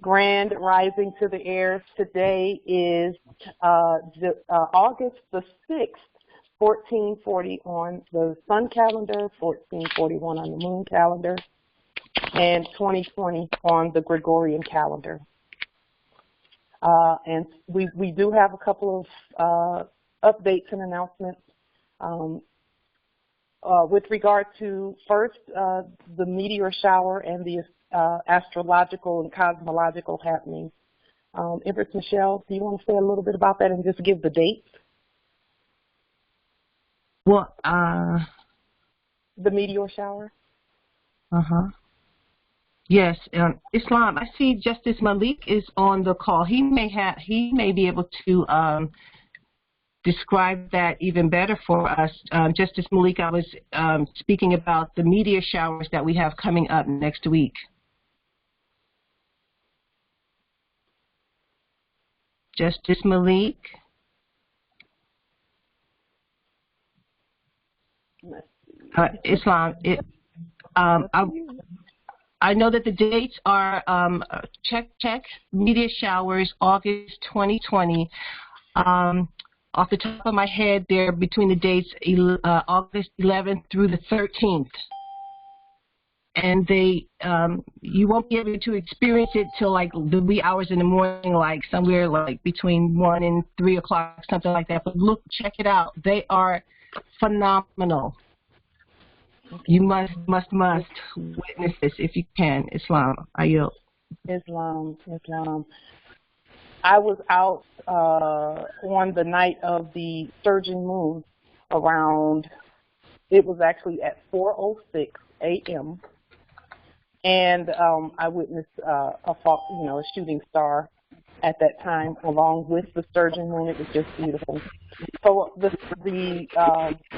Grand rising to the air. Today is August the 6th, 1440 on the sun calendar, 1441 on the moon calendar, and 2020 on the Gregorian calendar. And we do have a couple of updates and announcements. With regard to, first, the meteor shower and the astrological and cosmological happenings. Empress Michelle, do you want to say a little bit about that and just give the dates? Well, the meteor shower? Yes, Islam. I see Justice Malik is on the call. He may be able to describe that even better for us. Justice Malik, I was speaking about the meteor showers that we have coming up next week. Justice Malik. Islam. I know that the dates are check meteor showers August 2020. Off the top of my head, they're between the dates August 11th through the 13th. And they, you won't be able to experience it till like the wee hours in the morning, like somewhere like between 1 and 3 o'clock, something like that. But look, check it out. They are phenomenal. You must witness this if you can. Islam, I yield. Islam. I was out on the night of the surging moon around, it was actually at 4:06 a.m. And I witnessed a shooting star at that time along with the surging moon. It was just beautiful. So the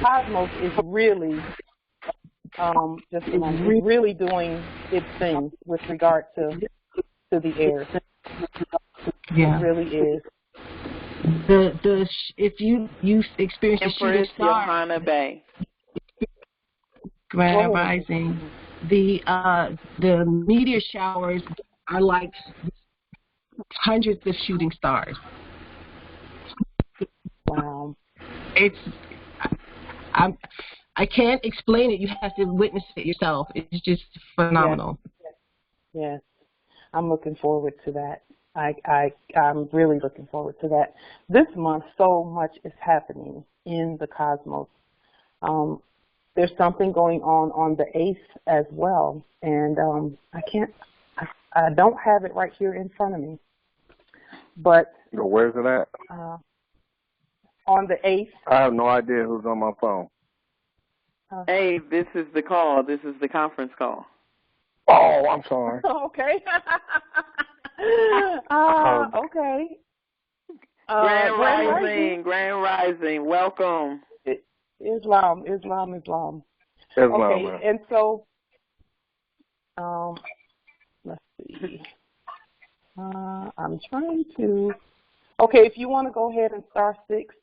cosmos is really really doing its thing with regard to the air. Yeah. It really is. If you experience the shooting star, Johanna Bay. Grand rising. The meteor showers are like hundreds of shooting stars. Wow. I can't explain it. You have to witness it yourself. It's just phenomenal. Yes. I'm looking forward to that. I'm really looking forward to that. This month, so much is happening in the cosmos. There's something going on the 8th as well, and I don't have it right here in front of me. But where's it at? On the 8th. I have no idea who's on my phone. Hey, this is the call. This is the conference call. Oh, I'm sorry. Okay. Okay. Grand Rising. Welcome. Islam. Okay, and so, let's see. I'm trying to. Okay, if you want to go ahead and star 6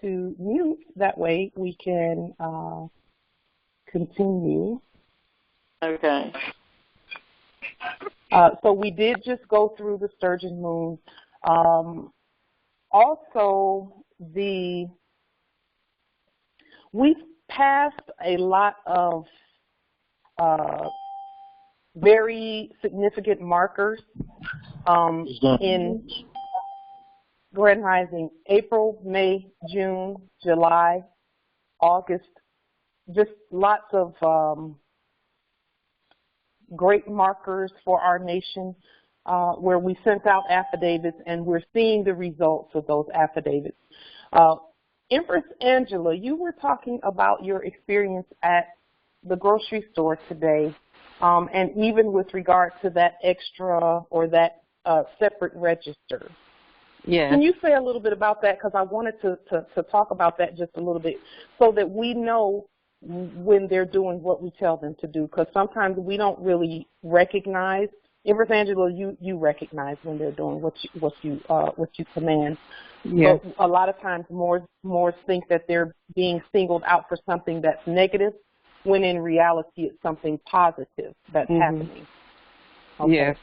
to mute, that way we can continue. Okay. So we did just go through the surging moon. Also, we've passed a lot of very significant markers in Grand Rising: April, May, June, July, August. Just lots of great markers for our nation where we sent out affidavits, and we're seeing the results of those affidavits. Empress Angela, you were talking about your experience at the grocery store today, and even with regard to that extra or that separate register. Yeah. Can you say a little bit about that? Because I wanted to talk about that just a little bit so that we know when they're doing what we tell them to do, because sometimes we don't really recognize. Empress Angela, you recognize when they're doing what you command. Yes. But a lot of times Moors think that they're being singled out for something that's negative, when in reality it's something positive that's happening. Okay. Yes.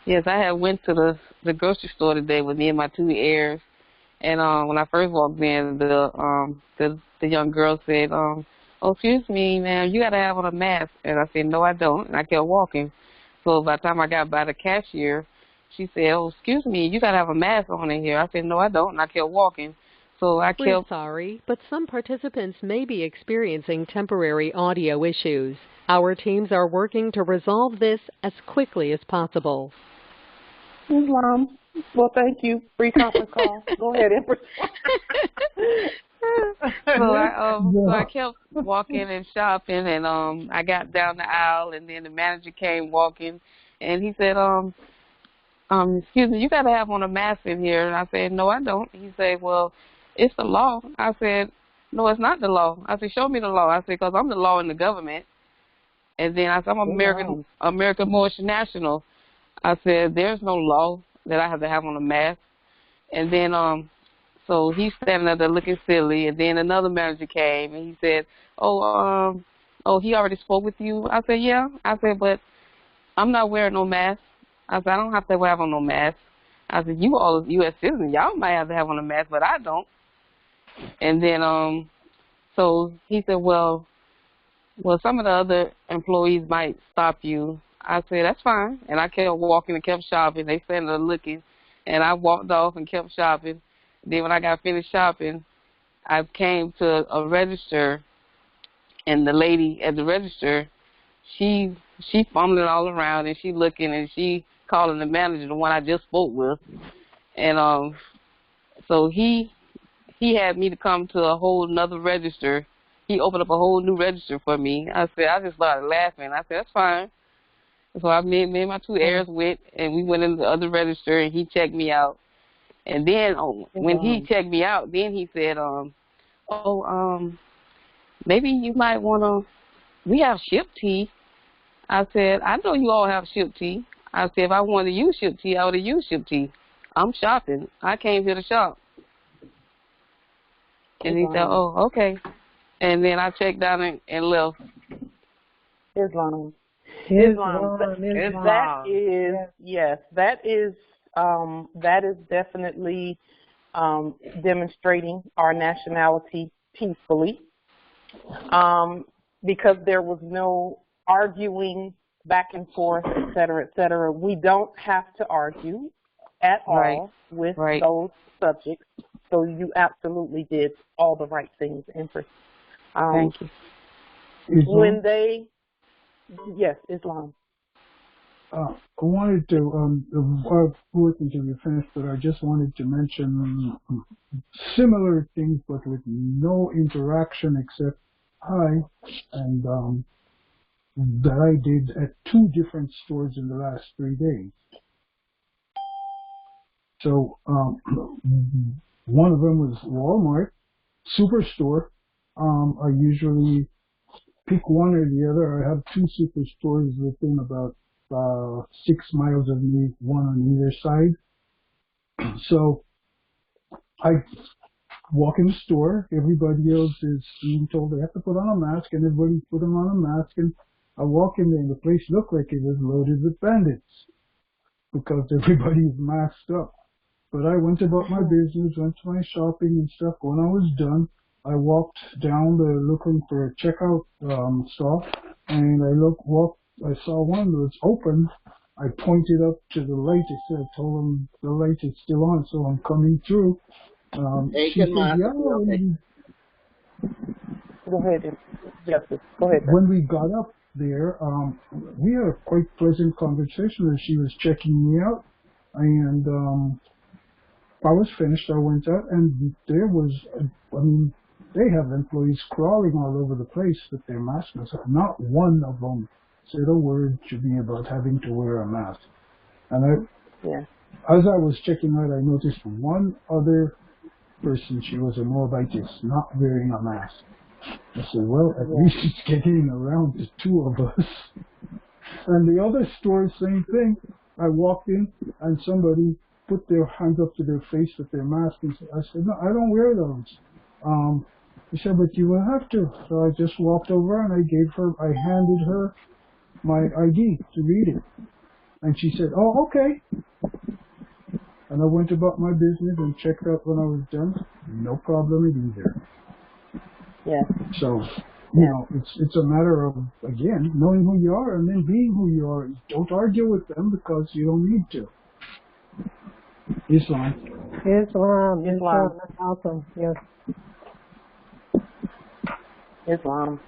Yes, I had went to the grocery store today with me and my two heirs, and when I first walked in, the young girl said, "Oh, excuse me, ma'am, you gotta have on a mask." And I said, "No, I don't," and I kept walking. So by the time I got by the cashier, she said, "Oh, excuse me, you gotta have a mask on in here." I said, "No, I don't," and I kept walking. So I We're kept. sorry, but some participants may be experiencing temporary audio issues. Our teams are working to resolve this as quickly as possible. Islam. Well, thank you. Free conference call. Go ahead, Empress. So I kept walking and shopping, and I got down the aisle, and then the manager came walking, and he said, excuse me, you got to have on a mask in here. And I said, "No, I don't." He said, "Well, it's the law." I said, "No, it's not the law." I said, "Show me the law." I said, "Because I'm the law in the government." And then I said, "I'm American moorishe national." I said, "There's no law that I have to have on a mask." And then so he's standing up there looking silly, and then another manager came, and he said, he already spoke with you?" I said, "Yeah." I said, "But I'm not wearing no mask." I said, "I don't have to have on no mask." I said, "You all U.S. citizens, y'all might have to have on a mask, but I don't." And then so he said, well, some of the other employees might stop you. I said, "That's fine." And I kept walking and kept shopping. They standing there looking, and I walked off and kept shopping. Then when I got finished shopping, I came to a register, and the lady at the register, she fumbling all around, and she looking, and she calling the manager, the one I just spoke with. And so he had me to come to a whole another register. He opened up a whole new register for me. I just started laughing. I said, "That's fine." So me and my two heirs went, and we went in the other register, and he checked me out. And then when he checked me out, then he said, maybe you might want to, we have ship tea." I said, "I know you all have ship tea." I said, "If I wanted to use ship tea, I would have used ship tea. I'm shopping. I came here to shop." And he said, "Oh, okay." And then I checked out and left. Islam. Islam. That is, yes, that is definitely demonstrating our nationality peacefully, because there was no arguing back and forth, et cetera, et cetera. We don't have to argue at all with those subjects. So you absolutely did all the right things, Empress. Thank you. When they, yes, Islam. I wanted to, work until you finished, but I just wanted to mention similar things, but with no interaction except hi, and that I did at 2 different stores in the last 3 days. So one of them was Walmart, Superstore. I usually pick one or the other. I have 2 superstores within about 6 miles of me, one on either side. So I walk in the store. Everybody else is being told they have to put on a mask, and everybody's putting on a mask. And I walk in there, and the place looked like it was loaded with bandits because everybody's masked up. But I went about my business, went to my shopping and stuff. When I was done, I walked down there looking for a checkout stall, and I saw one that was open. I pointed up to the light. I told them the light is still on, so I'm coming through. She said, "Yeah." Go ahead, Justice. Go ahead. When we got up there, we had a quite pleasant conversation as she was checking me out, and I was finished. I went out, and there was, they have employees crawling all over the place with their masks. Not one of them said a word to me about having to wear a mask. And as I was checking out, I noticed one other person. She was a Moabitess, not wearing a mask. I said, well, at least it's getting around to 2 of us. And the other store, same thing. I walked in, and somebody put their hands up to their face with their mask. And I said, no, I don't wear those. He said, but you will have to. So I just walked over and I handed her my ID to read it. And she said, oh, okay. And I went about my business and checked out when I was done. No problem either. Yeah. So, you know, it's a matter of, again, knowing who you are and then being who you are. Don't argue with them because you don't need to. Islam. That's awesome. Yes. Islam.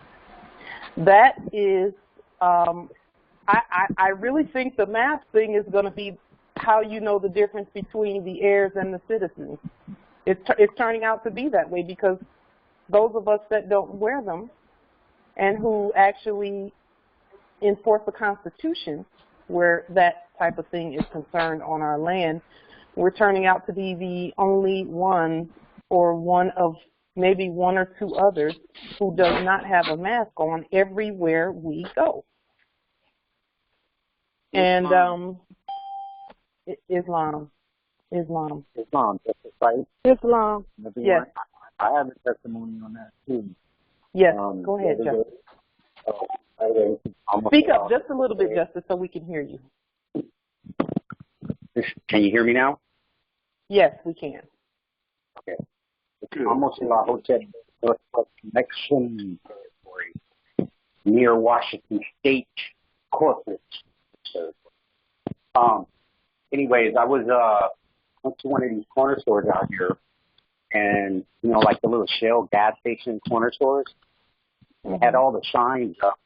That is, I really think the mask thing is going to be how you know the difference between the heirs and the citizens. It's turning out to be that way because those of us that don't wear them and who actually enforce the Constitution where that type of thing is concerned on our land, we're turning out to be the only one or one of maybe one or two others who does not have a mask on everywhere we go. And Islam, right? Islam. Yes. I have a testimony on that too. Yes, go ahead, Justice. Speak up just a little bit, Justice, so we can hear you. Can you hear me now? Yes, we can. Okay. Almost La Hotel Northwest Connection territory near Washington State corporate territory. Anyways, I went to one of these corner stores out here, and you know, like the little Shell gas station corner stores, they had all the signs up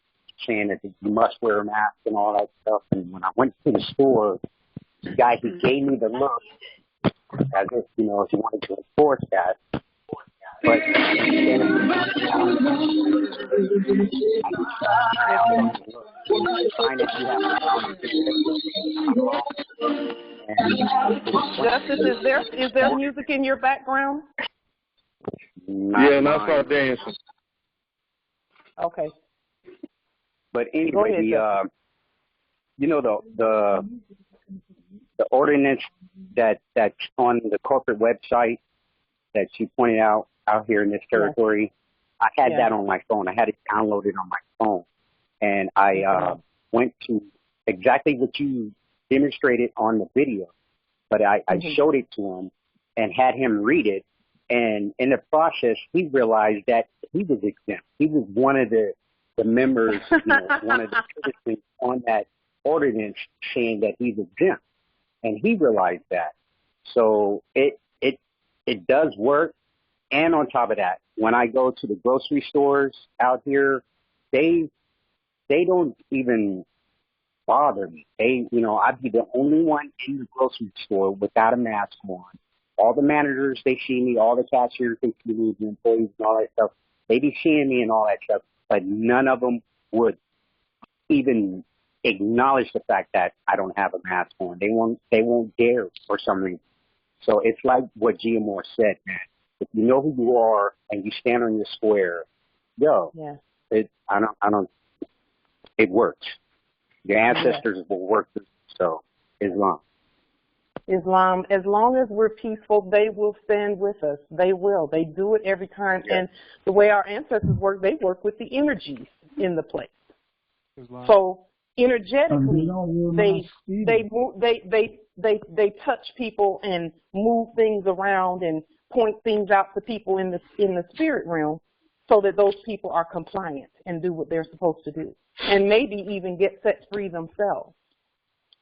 saying that you must wear a mask and all that stuff. And when I went to the store, the guy he gave me the look as if, you know, if you wanted to enforce that. But Justice, is there music in your background? Yeah, and I start dancing. Okay. But anyway, you know, the ordinance that's on the corporate website that you pointed out here in this territory, I had that on my phone. I had it downloaded on my phone. And I went to exactly what you demonstrated on the video, but I showed it to him and had him read it. And in the process, he realized that he was exempt. He was one of the members, you know, one of the citizens on that ordinance saying that he's exempt. And he realized that. So it does work. And on top of that, when I go to the grocery stores out here, they don't even bother me. You know, I'd be the only one in the grocery store without a mask on. All the managers, they see me. All the cashiers, they see me. The employees and all that stuff, they be seeing me and all that stuff. But none of them would even acknowledge the fact that I don't have a mask on. They won't dare for some reason. So it's like what Gia Moore said, man. If you know who you are and you stand on your square, it works. Your ancestors will work through. So Islam, as long as we're peaceful, they will stand with us. They will. They do it every time. Yeah. And the way our ancestors work, they work with the energies in the place. Islam. So energetically, they touch people and move things around and point things out to people in the spirit realm, so that those people are compliant and do what they're supposed to do, and maybe even get set free themselves,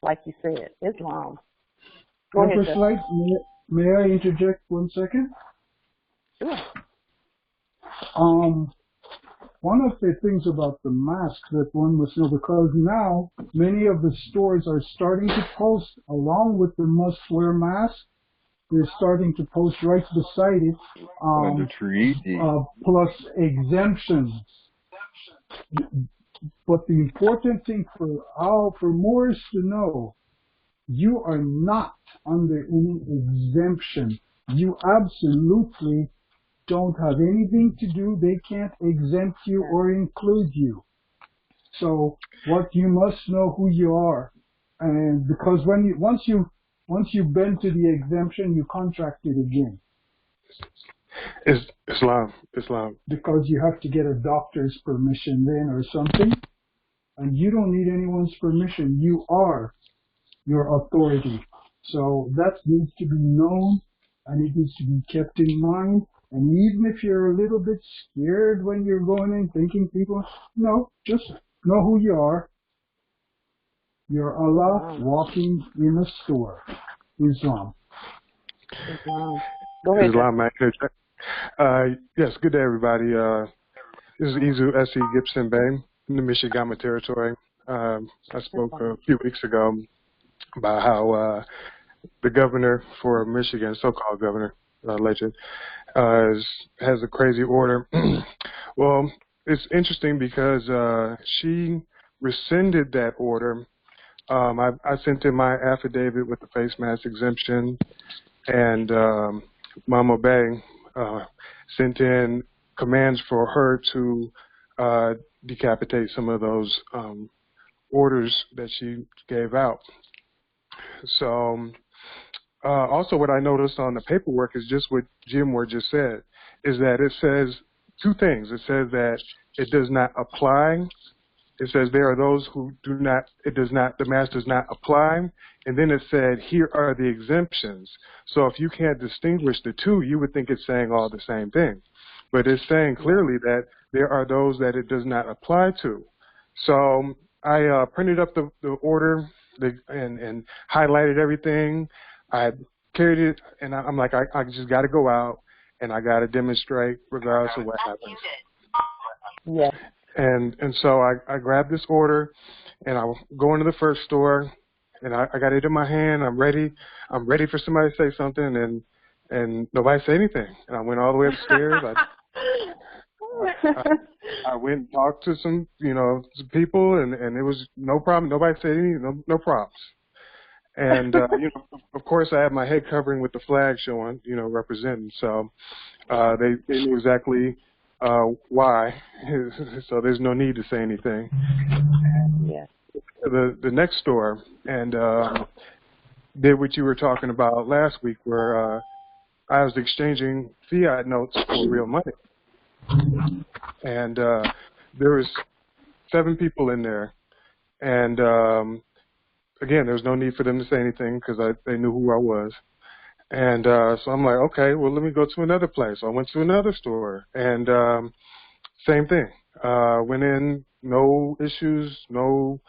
like you said. Islam. Go ahead, Slight, may I interject 1 second? Sure. One of the things about the masks that one must know, because now many of the stores are starting to post, along with the must-wear mask, they're starting to post right beside it, plus exemptions. But the important thing for Moors to know, you are not under any exemption. You absolutely don't have anything to do. They can't exempt you or include you. So what you must know who you are, and because once you bend to the exemption, you contract it again. Islam. Because you have to get a doctor's permission then or something, and you don't need anyone's permission. You are your authority. So that needs to be known, and it needs to be kept in mind. And even if you're a little bit scared when you're going in thinking people, no, just know who you are. You're Allah walking in a store. Islam. Go ahead. Islam, yes, good day, everybody. This is Izu S.E. Gibson Bay in the Michigan territory. I spoke a few weeks ago about how the governor for Michigan, so-called governor, legend, has a crazy order. Well, it's interesting because she rescinded that order. I sent in my affidavit with the face mask exemption, and Mama Bay sent in commands for her to decapitate some of those orders that she gave out. So also what I noticed on the paperwork is just what Jim Ward just said, is that it says two things. It says that it does not apply. It says there are those who do not, the mask does not apply. And then it said, here are the exemptions. So if you can't distinguish the two, you would think it's saying all the same thing. But it's saying clearly that there are those that it does not apply to. So I printed up the order and highlighted everything. I carried it, and I'm like, I just got to go out, and I got to demonstrate regardless of what happens. Yeah. And so I grabbed this order, and I go into the first store, and I got it in my hand. I'm ready for somebody to say something, and nobody said anything. And I went all the way upstairs. I went and talked to some people, and it was no problem. Nobody said no problems. And of course, I had my head covering with the flag showing, representing. So they knew exactly why. So there's no need to say anything. Yeah. The next store and did what you were talking about last week, where I was exchanging fiat notes for real money, and there was 7 people in there, and again, there was no need for them to say anything because they knew who I was. And so I'm like, okay, well, let me go to another place. So I went to another store, and same thing. Went in, no issues, no,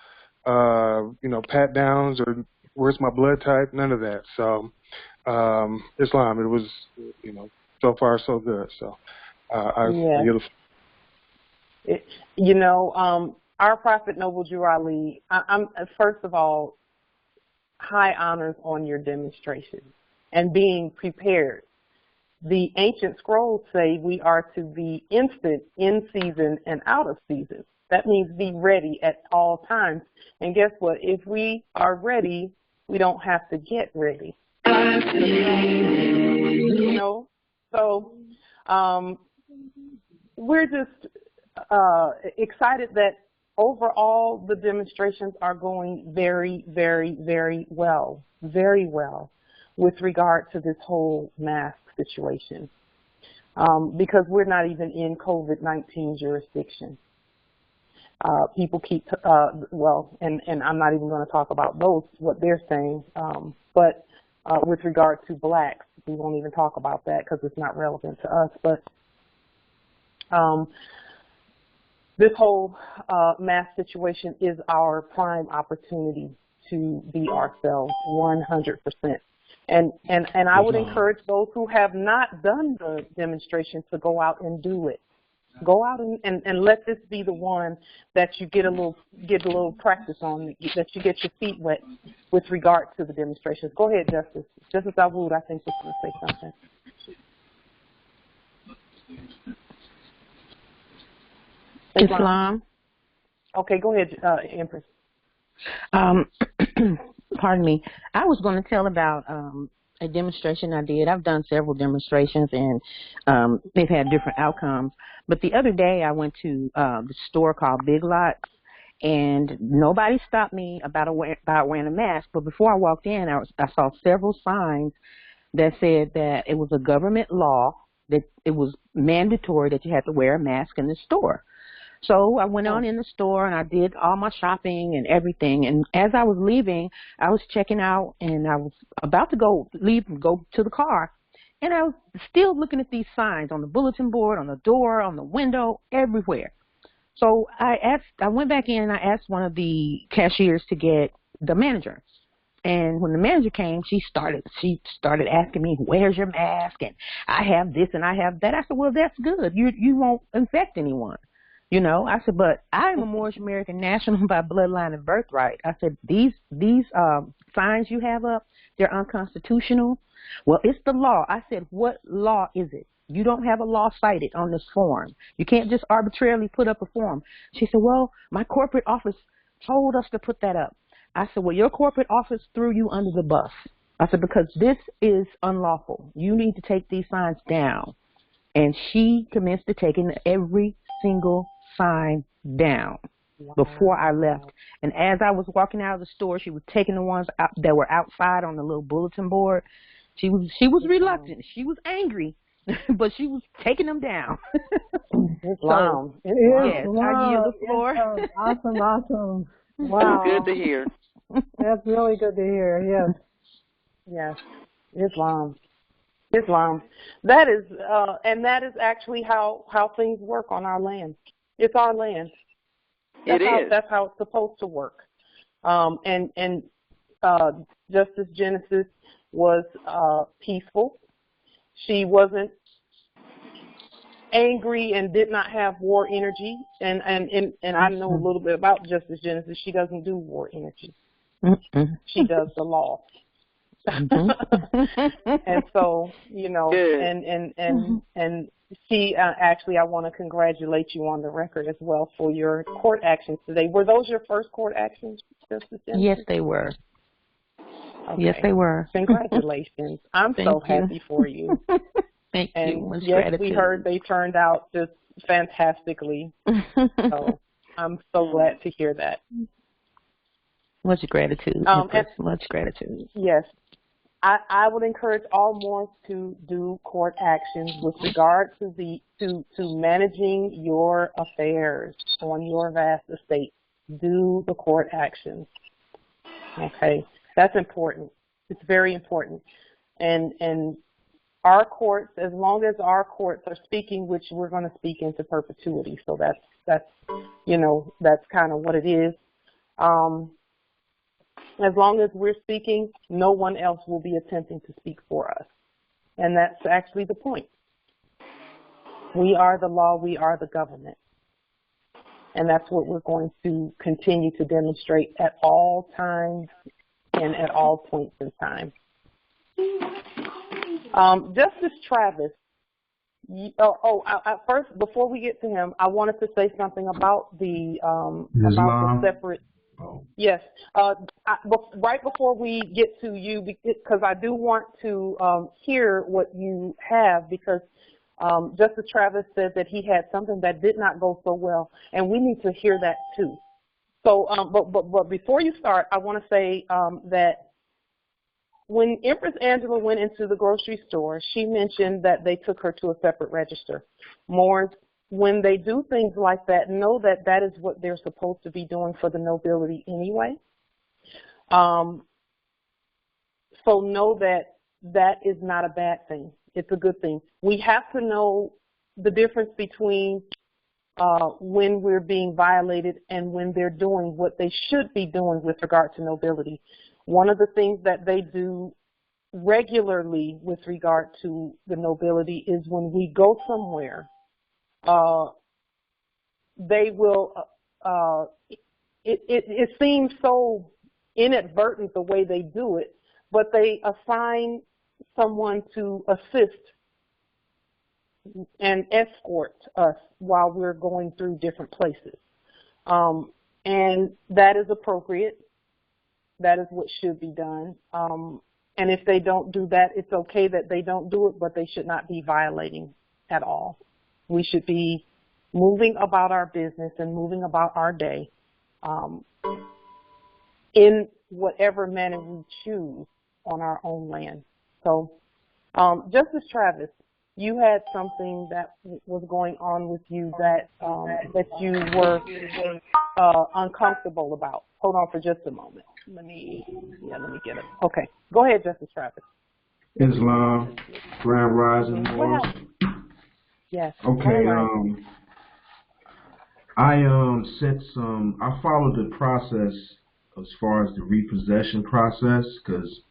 pat downs or where's my blood type, none of that. So Islam, it was, so far so good. So our Prophet Noble Drew Ali, I'm first of all, high honors on your demonstration and being prepared. The ancient scrolls say we are to be instant, in season, and out of season. That means be ready at all times. And guess what? If we are ready, we don't have to get ready. So we're just excited that overall the demonstrations are going very, very, very well with regard to this whole mask situation, because we're not even in COVID-19 jurisdiction. People keep, and I'm not even going to talk about what they're saying, but with regard to blacks, we won't even talk about that because it's not relevant to us. But this whole mass situation is our prime opportunity to be ourselves 100%. And I would encourage those who have not done the demonstration to go out and do it. Go out and let this be the one that you get a little practice on, that you get your feet wet with regard to the demonstrations. Go ahead, Justice. Justice Awood, I think, was going to say something. Islam. Okay, go ahead, Empress. Pardon me. I was going to tell about a demonstration I did. I've done several demonstrations, and they've had different outcomes. But the other day I went to the store called Big Lots, and nobody stopped me about wearing a mask. But before I walked in, I saw several signs that said that it was a government law, that it was mandatory that you had to wear a mask in the store. So I went on in the store and I did all my shopping and everything. And as I was leaving, I was checking out and I was about to leave and go to the car. And I was still looking at these signs on the bulletin board, on the door, on the window, everywhere. So I went back in and I asked one of the cashiers to get the manager. And when the manager came, she started asking me, "Where's your mask?" And I have this and I have that. I said, "Well, that's good. You won't infect anyone." I said, "But I'm a Moorish American national by bloodline and birthright." I said, these signs you have up, they're unconstitutional. Well, it's the law. I said, "What law is it? You don't have a law cited on this form. You can't just arbitrarily put up a form." She said, "Well, my corporate office told us to put that up." I said, "Well, your corporate office threw you under the bus." I said, "Because this is unlawful. You need to take these signs down." And she commenced to taking every single sign down before I left. And as I was walking out of the store, she was taking the ones out that were outside on the little bulletin board. She was reluctant. She was angry, but she was taking them down. Wow. So, yes, I yield the floor. Awesome. Wow. Good to hear. That's really good to hear, yes. Yes, Islam. That is, and that is actually how things work on our land. It's our land. That's how it's supposed to work. And Justice Genesis was peaceful. She wasn't angry and did not have war energy. And I know a little bit about Justice Genesis. She doesn't do war energy. She does the law. And so, and she actually, I want to congratulate you on the record as well for your court actions today. Were those your first court actions, Justice Genesis? Yes, they were. Okay. Yes, they were. Congratulations. I'm so happy for you. Thank you. And yes, we heard they turned out just fantastically. So I'm so glad to hear that. Much gratitude. Much gratitude. Yes. I would encourage all Moors to do court actions with regard to managing your affairs on your vast estate. Do the court actions. Okay, that's important. It's very important. And our courts, as long as our courts are speaking, which we're going to speak into perpetuity. So that's kind of what it is. As long as we're speaking, no one else will be attempting to speak for us. And that's actually the point. We are the law, we are the government. And that's what we're going to continue to demonstrate at all times and at all points in time. Justice Travis, first, before we get to him, I wanted to say something about the separate. Oh. Yes. Right before we get to you, because I do want to hear what you have, because Justice Travis said that he had something that did not go so well, and we need to hear that too. So, but before you start, I want to say that when Empress Angela went into the grocery store, she mentioned that they took her to a separate register. Moors, when they do things like that, know that that is what they're supposed to be doing for the nobility anyway. So know that that is not a bad thing. It's a good thing. We have to know the difference between when we're being violated and when they're doing what they should be doing with regard to nobility. One of the things that they do regularly with regard to the nobility is when we go somewhere, they will, it seems so inadvertent the way they do it, but they assign someone to assist and escort us while we're going through different places. And that is appropriate. That is what should be done. And if they don't do that, it's okay that they don't do it, but they should not be violating at all. We should be moving about our business and moving about our day in whatever manner we choose on our own land. So, Justice Travis, you had something that was going on with you that that you were uncomfortable about. Hold on for just a moment. Let me get it. Okay, go ahead, Justice Travis. Islam, Grand Rising Wars. Yes. Okay. I followed the process as far as the repossession process because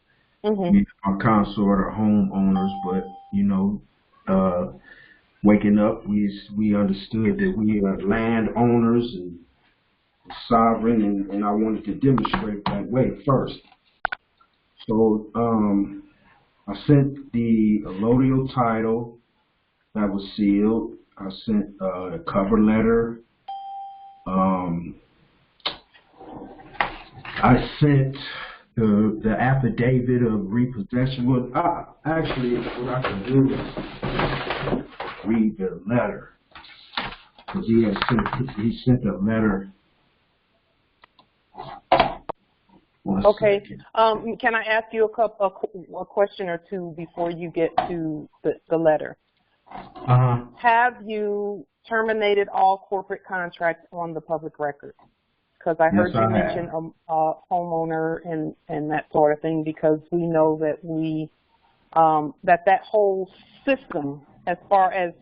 our consort are homeowners, but waking up, we understood that we are landowners and sovereign, and I wanted to demonstrate that way first. So I sent the allodial title that was sealed. I sent a cover letter. I sent the affidavit of repossession. Well, actually, what I can do is read the letter because he sent a letter. Okay. Can I ask you a question or two before you get to the letter? Have you terminated all corporate contracts on the public record? Because I heard you mention a homeowner and that sort of thing. Because we know that that whole system, as far as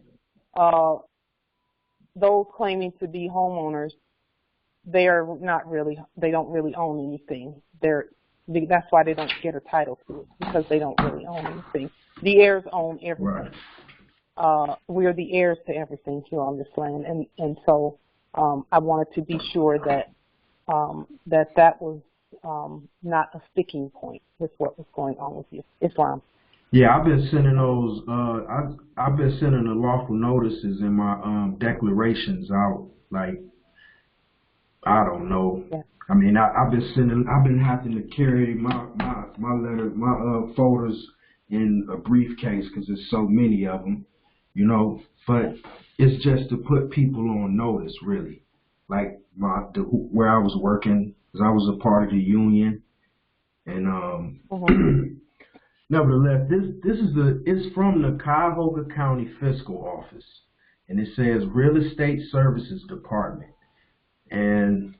those claiming to be homeowners, they don't really own anything. That's why they don't get a title to it, because they don't really own anything. The heirs own everything. Right. We are the heirs to everything here on this land, and so I wanted to be sure that that was not a sticking point with what was going on with you. Islam. Yeah, I've been sending those. I've been sending the lawful notices in my declarations out. Like, I don't know. Yeah. I mean, I've been having to carry my folders in a briefcase because there's so many of them, But it's just to put people on notice, really. Like where I was working, because I was a part of the union, and nevertheless, it's from the Cuyahoga County Fiscal Office, and it says Real Estate Services Department. And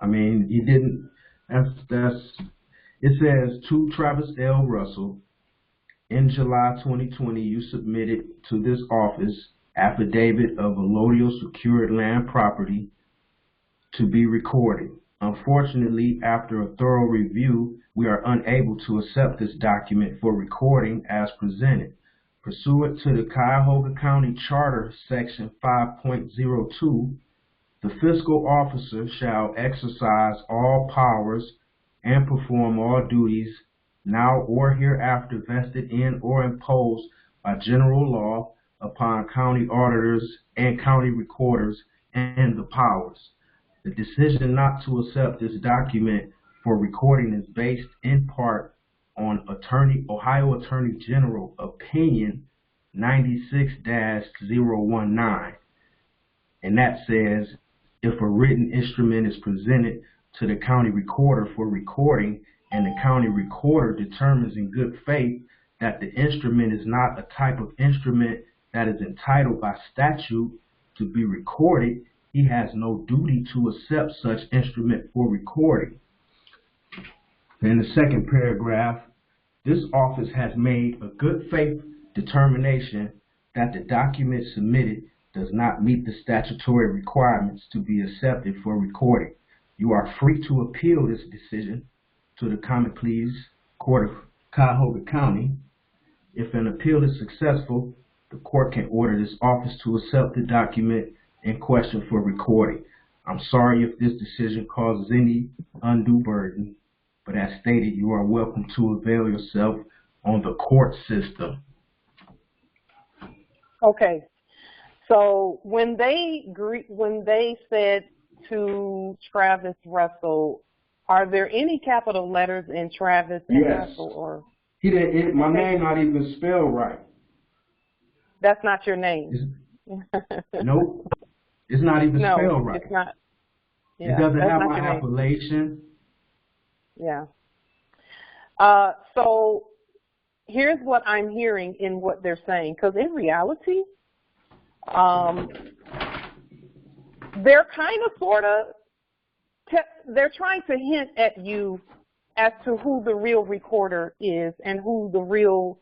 I mean, he didn't. It says to Travis L. Russell, in July 2020, you submitted to this office affidavit of allodial secured land property to be recorded. Unfortunately, after a thorough review, we are unable to accept this document for recording as presented. Pursuant to the Cuyahoga County Charter, Section 5.02, the fiscal officer shall exercise all powers and perform all duties now or hereafter vested in or imposed by general law upon county auditors and county recorders and the powers. The decision not to accept this document for recording is based in part on Ohio Attorney General Opinion 96-019, and that says, if a written instrument is presented to the county recorder for recording and the county recorder determines in good faith that the instrument is not a type of instrument that is entitled by statute to be recorded, he has no duty to accept such instrument for recording. In the second paragraph, this office has made a good faith determination that the document submitted does not meet the statutory requirements to be accepted for recording. You are free to appeal this decision to the Common Pleas Court of Cuyahoga County. If an appeal is successful, the court can order this office to accept the document in question for recording. I'm sorry if this decision causes any undue burden, but as stated, you are welcome to avail yourself on the court system. Okay. So when they said to Travis Russell, are there any capital letters in Travis and Russell? Or he didn't. My name not even spelled right. That's not your name. Nope. It's not even spelled right. It's not. Yeah, it doesn't have my appellation. Yeah. So here's what I'm hearing in what they're saying, because in reality, they're kind of sort of, they're trying to hint at you as to who the real recorder is and who the real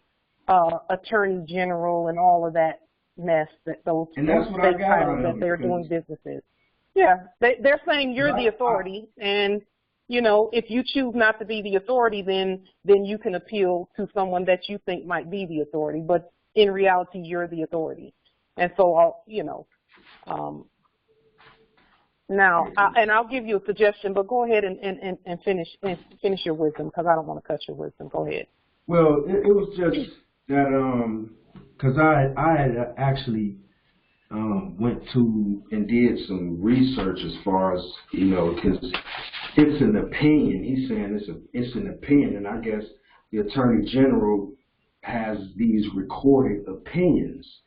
attorney general and all of that mess that those state titles that they're doing business is. Yeah, they're saying you're the authority, and you know, if you choose not to be the authority, then you can appeal to someone that you think might be the authority. But in reality, you're the authority, and so you know. Now, and I'll give you a suggestion, but go ahead and finish your wisdom, because I don't want to cut your wisdom. Go ahead. Well, it was just that because I had actually went to and did some research as far as, you know, because it's an opinion. He's saying it's an opinion, and I guess the Attorney General has these recorded opinions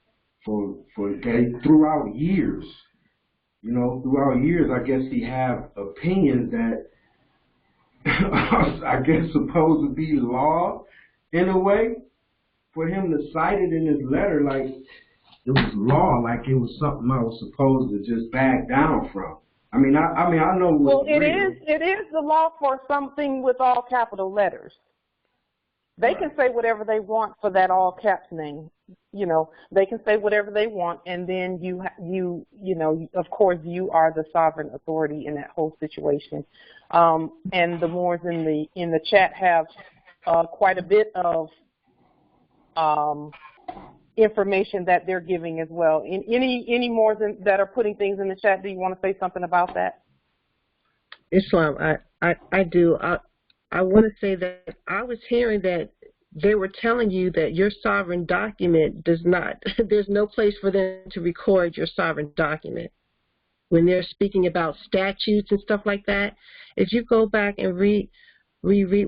for throughout years. You know, throughout years, I guess he have opinions that I guess supposed to be law in a way. For him to cite it in his letter like it was law, like it was something I was supposed to just back down from. I mean, I know. Well, it is the law for something with all capital letters. They can say whatever they want for that all caps name. You know, they can say whatever they want, and then you know, of course, you are the sovereign authority in that whole situation. And the Moors in the chat have quite a bit of information that they're giving as well. Any Moors that are putting things in the chat? Do you want to say something about that? Islam, I do. I want to say that I was hearing that they were telling you that your sovereign document does not, there's no place for them to record your sovereign document. When they're speaking about statutes and stuff like that, if you go back and reread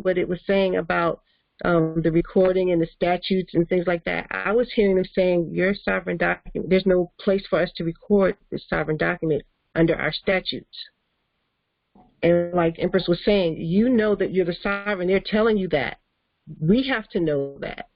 what it was saying about the recording and the statutes and things like that, I was hearing them saying your sovereign document, there's no place for us to record this sovereign document under our statutes. And like Empress was saying, you know that you're the sovereign. They're telling you that. We have to know that.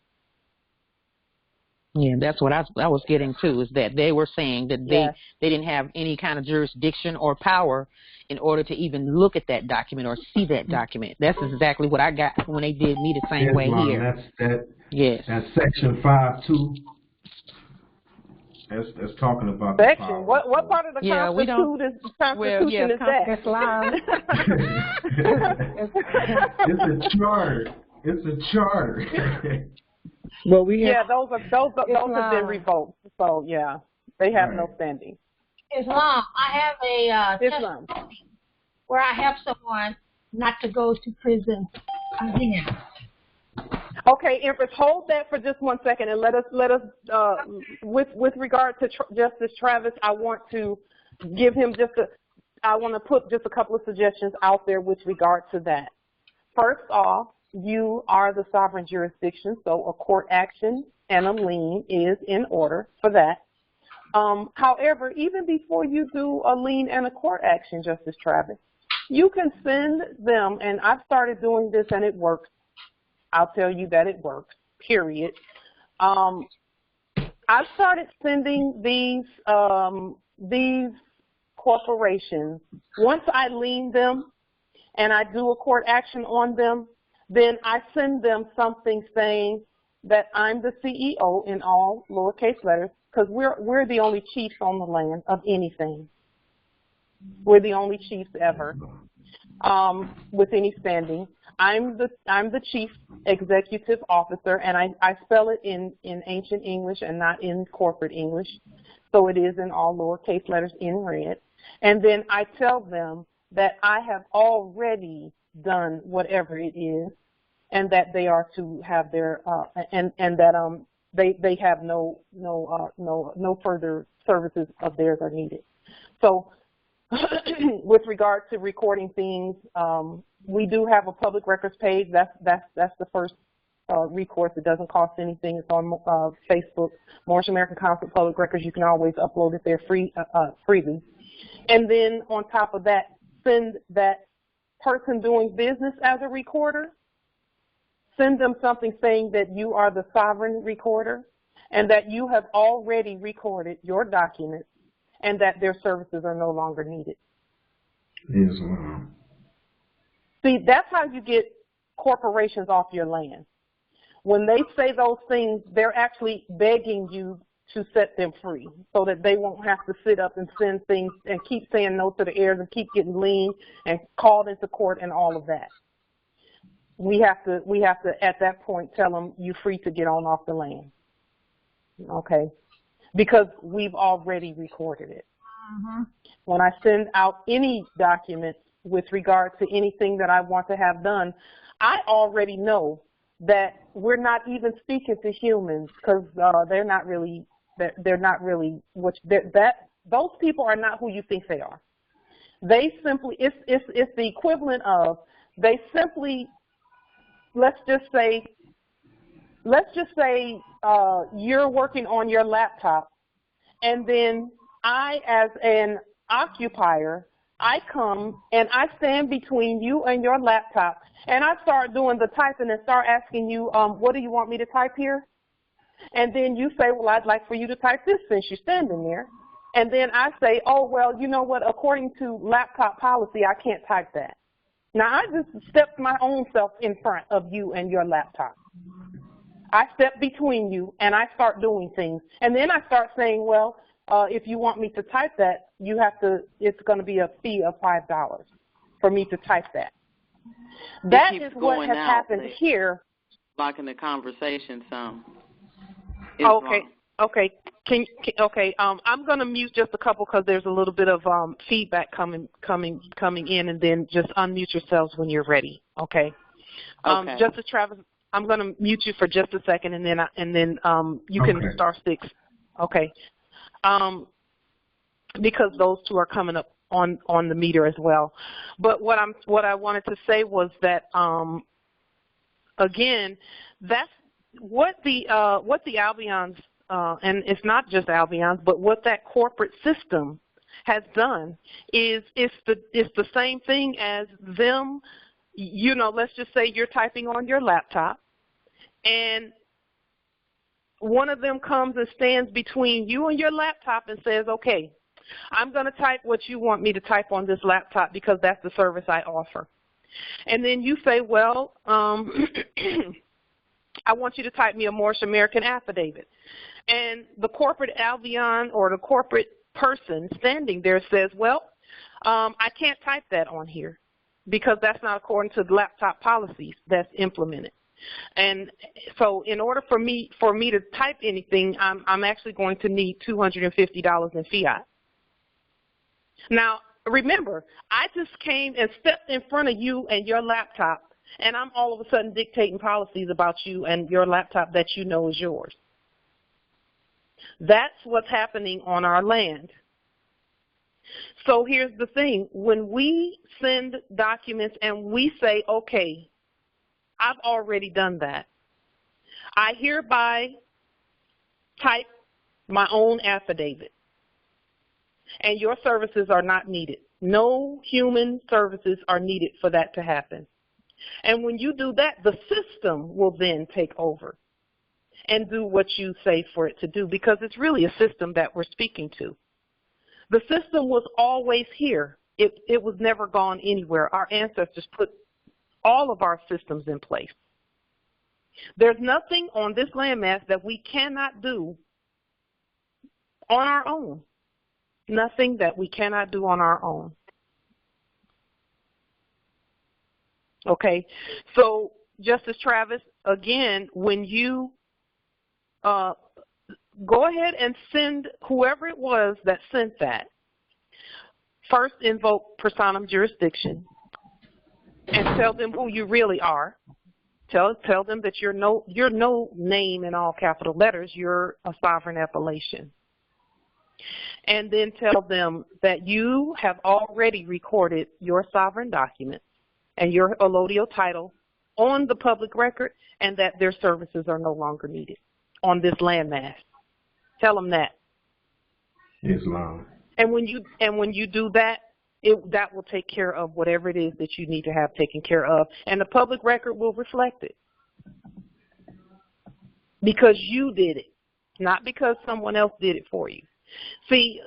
Yeah, that's what I was getting to, is that they were saying that they didn't have any kind of jurisdiction or power in order to even look at that document or see that document. That's exactly what I got when they did me the same way here. That's section 5.2. That's talking about section. The power. What part of the Constitution is that? It's loud. It's a charter. It's a charter. Well, we have, those have been revoked. So yeah, they have no standing. Islam. I have a testimony where I help someone not to go to prison again. Okay, Empress, hold that for just 1 second, and let us with regard to Justice Travis, I want to give him I want to put just a couple of suggestions out there with regard to that. First off, you are the sovereign jurisdiction, so a court action and a lien is in order for that. However, even before you do a lien and a court action, Justice Travis, you can send them, and I've started doing this and it works. I'll tell you that it works, period. I've started sending these corporations, once I lien them and I do a court action on them, then I send them something saying that I'm the CEO in all lowercase letters, because we're the only chiefs on the land of anything. We're the only chiefs ever with any standing. I'm the chief executive officer, and I spell it in ancient English and not in corporate English, so it is in all lowercase letters in red. And then I tell them that I have already done whatever it is, and that they are to have their and that they have no further services of theirs are needed. So with regard to recording things, we do have a public records page. That's the first recourse. It doesn't cost anything. It's on Facebook, Moorish American Council of Public Records. You can always upload it there freely. And then on top of that, send that person doing business as a recorder send them something saying that you are the sovereign recorder and that you have already recorded your documents and that their services are no longer needed. Yes, ma'am. See, that's how you get corporations off your land. When they say those things, they're actually begging you to set them free so that they won't have to sit up and send things and keep saying no to the heirs and keep getting lean and called into court and all of that. We have to at that point tell them you're free to get on off the land. Okay? Because we've already recorded it. Mm-hmm. When I send out any documents with regard to anything that I want to have done, I already know that we're not even speaking to humans because they're not really those people are not who you think they are. They simply it's the equivalent of they simply let's just say you're working on your laptop, and then I, as an occupier, I come and I stand between you and your laptop, and I start doing the typing and start asking you, what do you want me to type here? And then you say, well, I'd like for you to type this since you're standing there. And then I say, oh, well, you know what, according to laptop policy, I can't type that. Now, I just stepped my own self in front of you and your laptop. I step between you, and I start doing things. And then I start saying, well, if you want me to type that, it's going to be a fee of $5 for me to type that. That is what has happened here. Blocking the conversation some. Okay. I'm going to mute just a couple because there's a little bit of feedback coming in, and then just unmute yourselves when you're ready. Okay. Justice Travis, I'm going to mute you for just a second, and then you can star 6. Okay. Because those two are coming up on the meter as well. But what I wanted to say was that again, that's what the Albion's and it's not just Albion's, but what that corporate system has done is it's the same thing as them. You know, let's just say you're typing on your laptop, and one of them comes and stands between you and your laptop and says, okay, I'm going to type what you want me to type on this laptop because that's the service I offer. And then you say, well, I want you to type me a moorishe American affidavit. And the corporate Albion or the corporate person standing there says, well, I can't type that on here because that's not according to the laptop policies that's implemented. And so in order for me to type anything, I'm actually going to need $250 in fiat. Now, remember, I just came and stepped in front of you and your laptop, and I'm all of a sudden dictating policies about you and your laptop that you know is yours. That's what's happening on our land. So here's the thing. When we send documents and we say, okay, I've already done that, I hereby type my own affidavit, and your services are not needed. No human services are needed for that to happen. And when you do that, the system will then take over and do what you say for it to do, because it's really a system that we're speaking to. The system was always here. It was never gone anywhere. Our ancestors put all of our systems in place. There's nothing on this landmass that we cannot do on our own. Nothing that we cannot do on our own. Okay, so Justice Travis, again, when you go ahead and send whoever it was that sent that, first invoke personam jurisdiction and tell them who you really are. Tell them that you're no name in all capital letters. You're a sovereign appellation. And then tell them that you have already recorded your sovereign documents and your allodial title on the public record, and that their services are no longer needed on this landmass. Tell them that. Islam. And when you do that, that will take care of whatever it is that you need to have taken care of, and the public record will reflect it. Because you did it, not because someone else did it for you. See,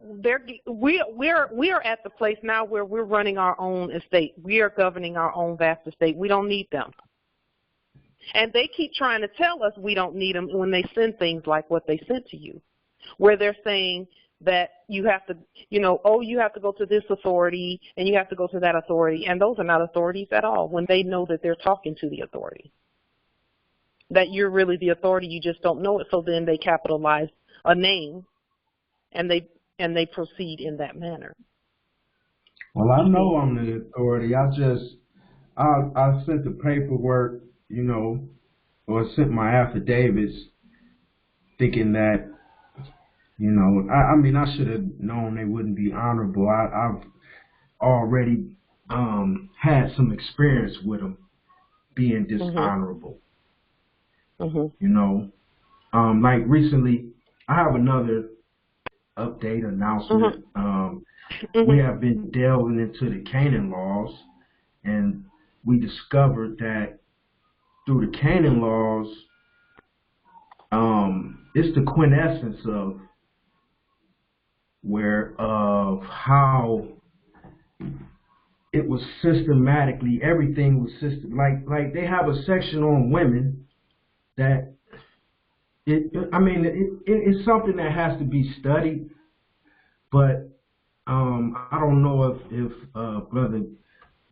we're at the place now where we're running our own estate. We are governing our own vast estate. We don't need them. And they keep trying to tell us we don't need them when they send things like what they sent to you, where they're saying that you have to, you have to go to this authority and you have to go to that authority. And those are not authorities at all when they know that they're talking to the authority, that you're really the authority. You just don't know it. So then they capitalize a name and they proceed in that manner. Well, I know I'm the authority. I sent the paperwork, or sent my affidavits thinking that, I should have known they wouldn't be honorable. I've already had some experience with them being dishonorable. Like recently, I have another update announcement. We have been delving into the Canaan laws, and we discovered that through the Canaan laws, it's the quintessence of how it was systematically, everything was like they have a section on women that it's something that has to be studied, but I don't know if Brother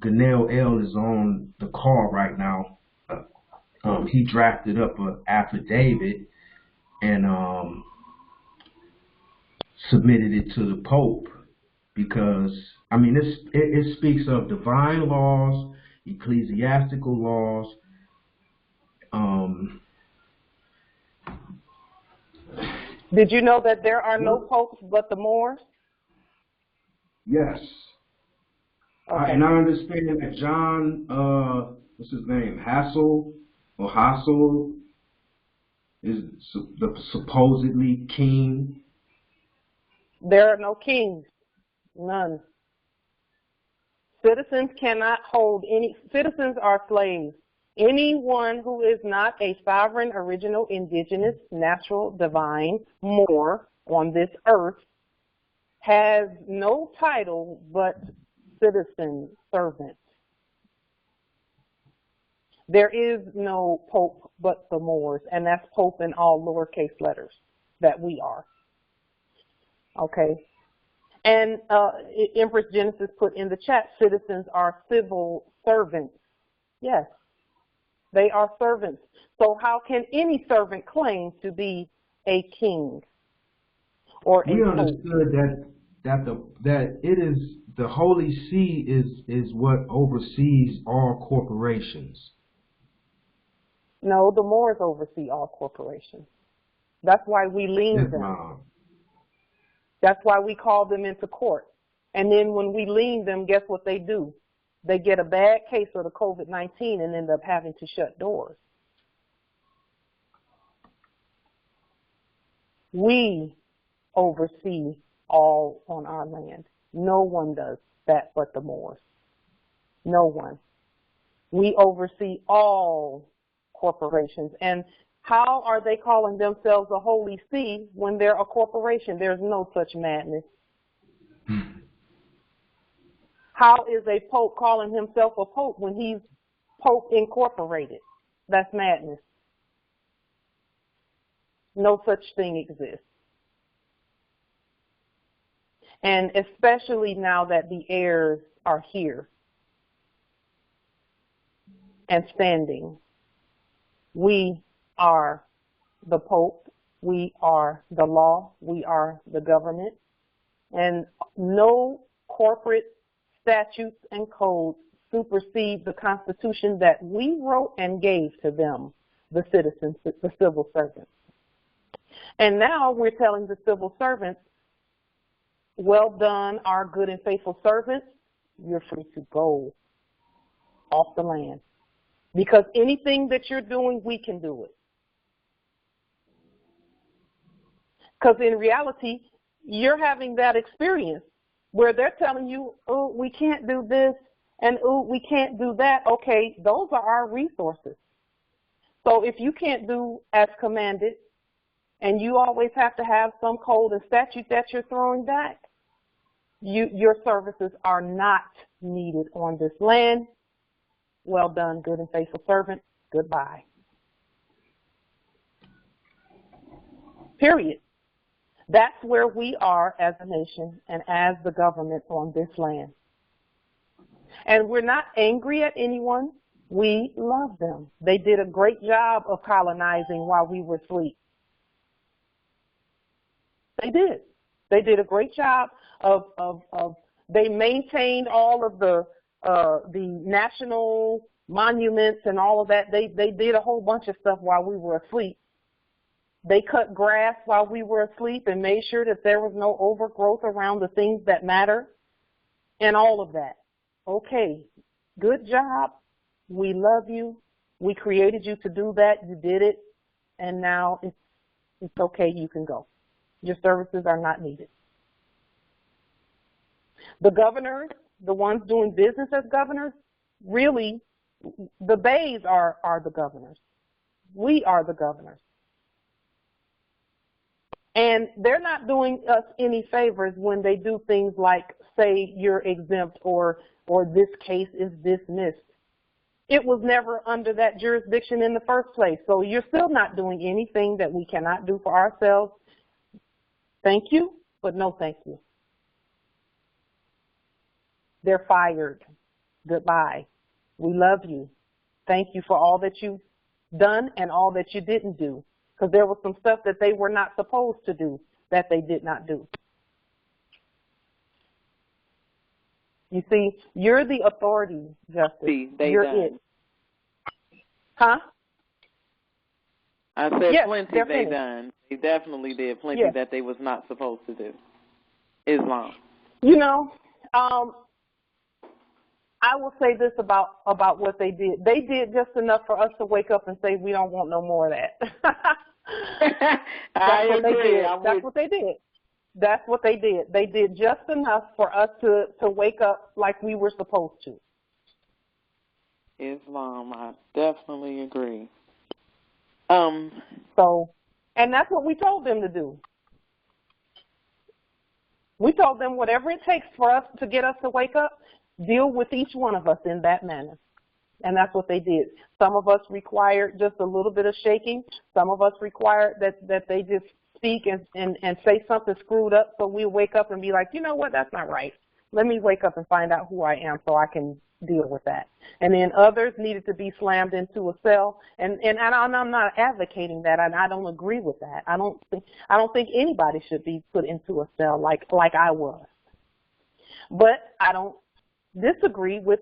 Ganell L is on the call right now. He drafted up an affidavit and submitted it to the Pope because it speaks of divine laws, ecclesiastical laws. Did you know that there are no popes but the Moors? Yes. Okay. And I understand that John, what's his name, Hassel is the supposedly king. There are no kings, none. Citizens cannot hold any. Citizens are slaves. Anyone who is not a sovereign, original, indigenous, natural, divine Moor on this earth has no title but citizen servant. There is no pope but the Moors, and that's pope in all lowercase letters that we are. Okay. And Empress Genesis put in the chat, citizens are civil servants. Yes, they are servants. So how can any servant claim to be a king or a pope? We understood that it is the Holy See is what oversees all corporations. No, the Moors oversee all corporations. That's why we lean them. Mom. That's why we call them into court. And then when we lean them, guess what they do? They get a bad case of the COVID-19 and end up having to shut doors. We oversee all on our land. No one does that but the Moors. No one. We oversee all corporations. And how are they calling themselves a Holy See when they're a corporation? There's no such madness. How is a pope calling himself a pope when he's Pope Incorporated? That's madness. No such thing exists. And especially now that the heirs are here and standing, we are the Pope, we are the law, we are the government, and no corporate statutes and codes supersede the Constitution that we wrote and gave to them, the citizens, the civil servants. And now we're telling the civil servants, well done, our good and faithful servants, you're free to go off the land. Because anything that you're doing, we can do it. Because in reality, you're having that experience where they're telling you, oh, we can't do this, and oh, we can't do that. Okay, those are our resources. So if you can't do as commanded, and you always have to have some code and statute that you're throwing back, your services are not needed on this land. Well done, good and faithful servant. Goodbye. Period. That's where we are as a nation and as the government on this land. And we're not angry at anyone. We love them. They did a great job of colonizing while we were asleep. They did. They did a great job of they maintained all of the national monuments and all of that. They did a whole bunch of stuff while we were asleep. They cut grass while we were asleep and made sure that there was no overgrowth around the things that matter and all of that. Okay, good job. We love you. We created you to do that. You did it. And now it's okay. You can go. Your services are not needed. The governors, the ones doing business as governors, really, the bays are the governors. We are the governors. And they're not doing us any favors when they do things like say you're exempt or this case is dismissed. It was never under that jurisdiction in the first place. So you're still not doing anything that we cannot do for ourselves. Thank you, but no thank you. They're fired. Goodbye. We love you. Thank you for all that you've done and all that you didn't do. Because there was some stuff that they were not supposed to do that they did not do. You see, you're the authority, Justice. You're it. Huh? I said yes, plenty definitely. they done. They definitely did plenty that they was not supposed to do. Islam. You know, I will say this about what they did. They did just enough for us to wake up and say we don't want no more of that. I agree. That's what they did. That's what they did. They did just enough for us to wake up like we were supposed to. Islam, I definitely agree. So, and that's what we told them to do. We told them whatever it takes for us to get us to wake up, deal with each one of us in that manner. And that's what they did. Some of us required just a little bit of shaking. Some of us required that they just speak and say something screwed up so we wake up and be like, you know what, that's not right. Let me wake up and find out who I am so I can deal with that. And then others needed to be slammed into a cell. And I'm not advocating that, and I don't agree with that. I don't think anybody should be put into a cell like I was. But I don't disagree with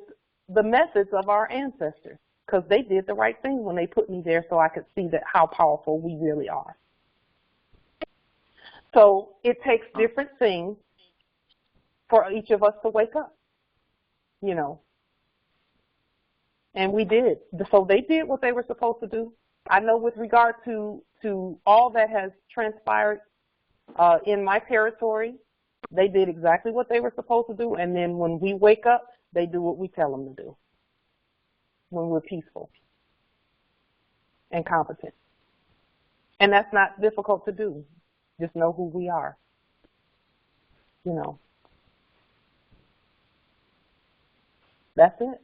the methods of our ancestors, because they did the right thing when they put me there so I could see that how powerful we really are. So it takes different things for each of us to wake up, you know. And we did. So they did what they were supposed to do. I know with regard to all that has transpired in my territory, they did exactly what they were supposed to do. And then when we wake up, they do what we tell them to do when we're peaceful and competent. And that's not difficult to do. Just know who we are, you know. That's it.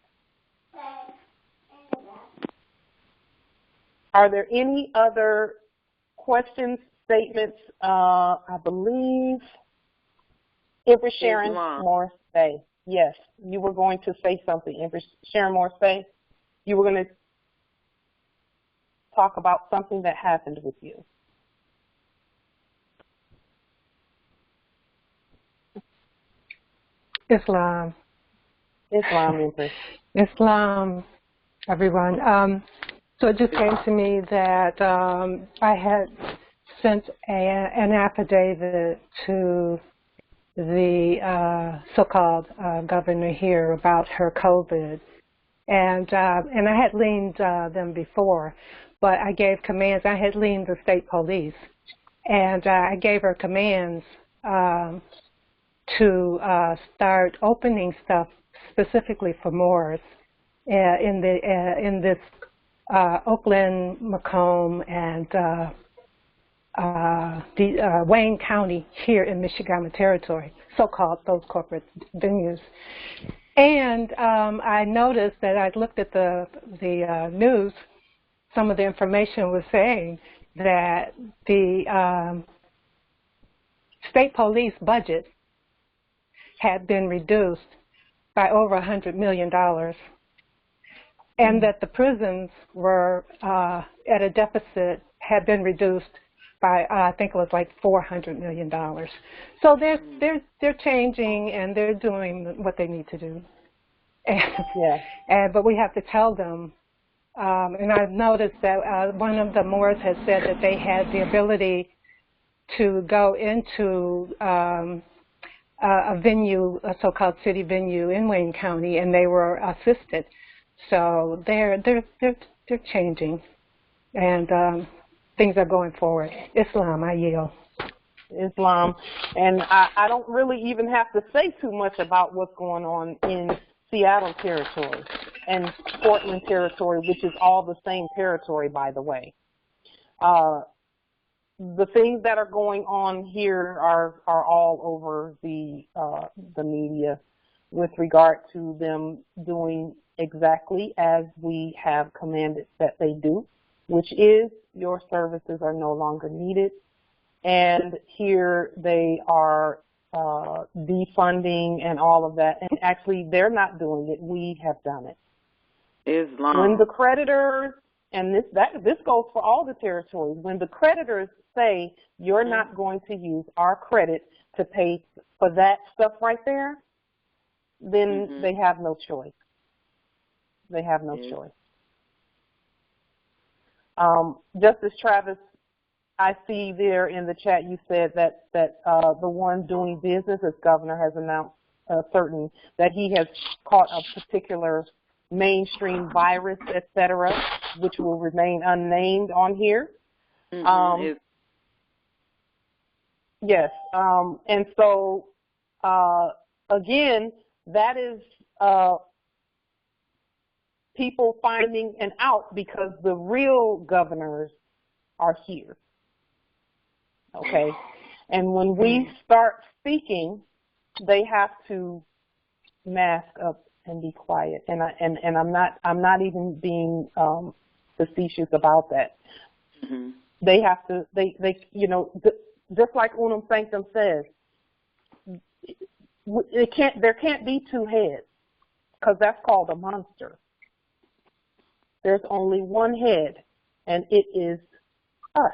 Are there any other questions, statements? I believe Empress Sharon Morse Bay. Yes, you were going to say something, Empress Sharon Morse Bay. You were going to talk about something that happened with you. Islam, Empress. Islam, everyone. So it just came to me that I had sent an affidavit to the so-called governor here about her COVID, and I had leaned them before, but I gave commands. I had leaned the state police, and I gave her commands to start opening stuff specifically for Moors in this Oakland, Macomb, and Wayne County here in Michigan Territory, so-called those corporate venues. And I noticed that I looked at the news. Some of the information was saying that the state police budget had been reduced by over $100 million, and that the prisons were at a deficit, had been reduced by I think it was like $400 million. So they're changing and they're doing what they need to do. But we have to tell them. And I've noticed that one of the Moors has said that they had the ability to go into a venue, a so-called city venue in Wayne County, and they were assisted. So they're changing, and things are going forward. Islam, I yield. Islam, and I don't really even have to say too much about what's going on in Seattle territory and Portland territory, which is all the same territory, by the way. The things that are going on here are all over the media with regard to them doing exactly as we have commanded that they do, which is your services are no longer needed. And here they are defunding and all of that. And actually, they're not doing it. We have done it. Islam. When the creditors, and this goes for all the territories, when the creditors say you're not going to use our credit to pay for that stuff right there, then they have no choice. They have no choice. Justice Travis, I see there in the chat you said that the one doing business as governor has announced certain that he has caught a particular mainstream virus, etc., which will remain unnamed on here. Yes, and so again, that is people finding an out because the real governors are here. Okay, and when we start speaking, they have to mask up and be quiet. And I'm not even being facetious about that. They have to. They just like Unum Sanctum says, there can't be two heads because that's called a monster. There's only one head, and it is us,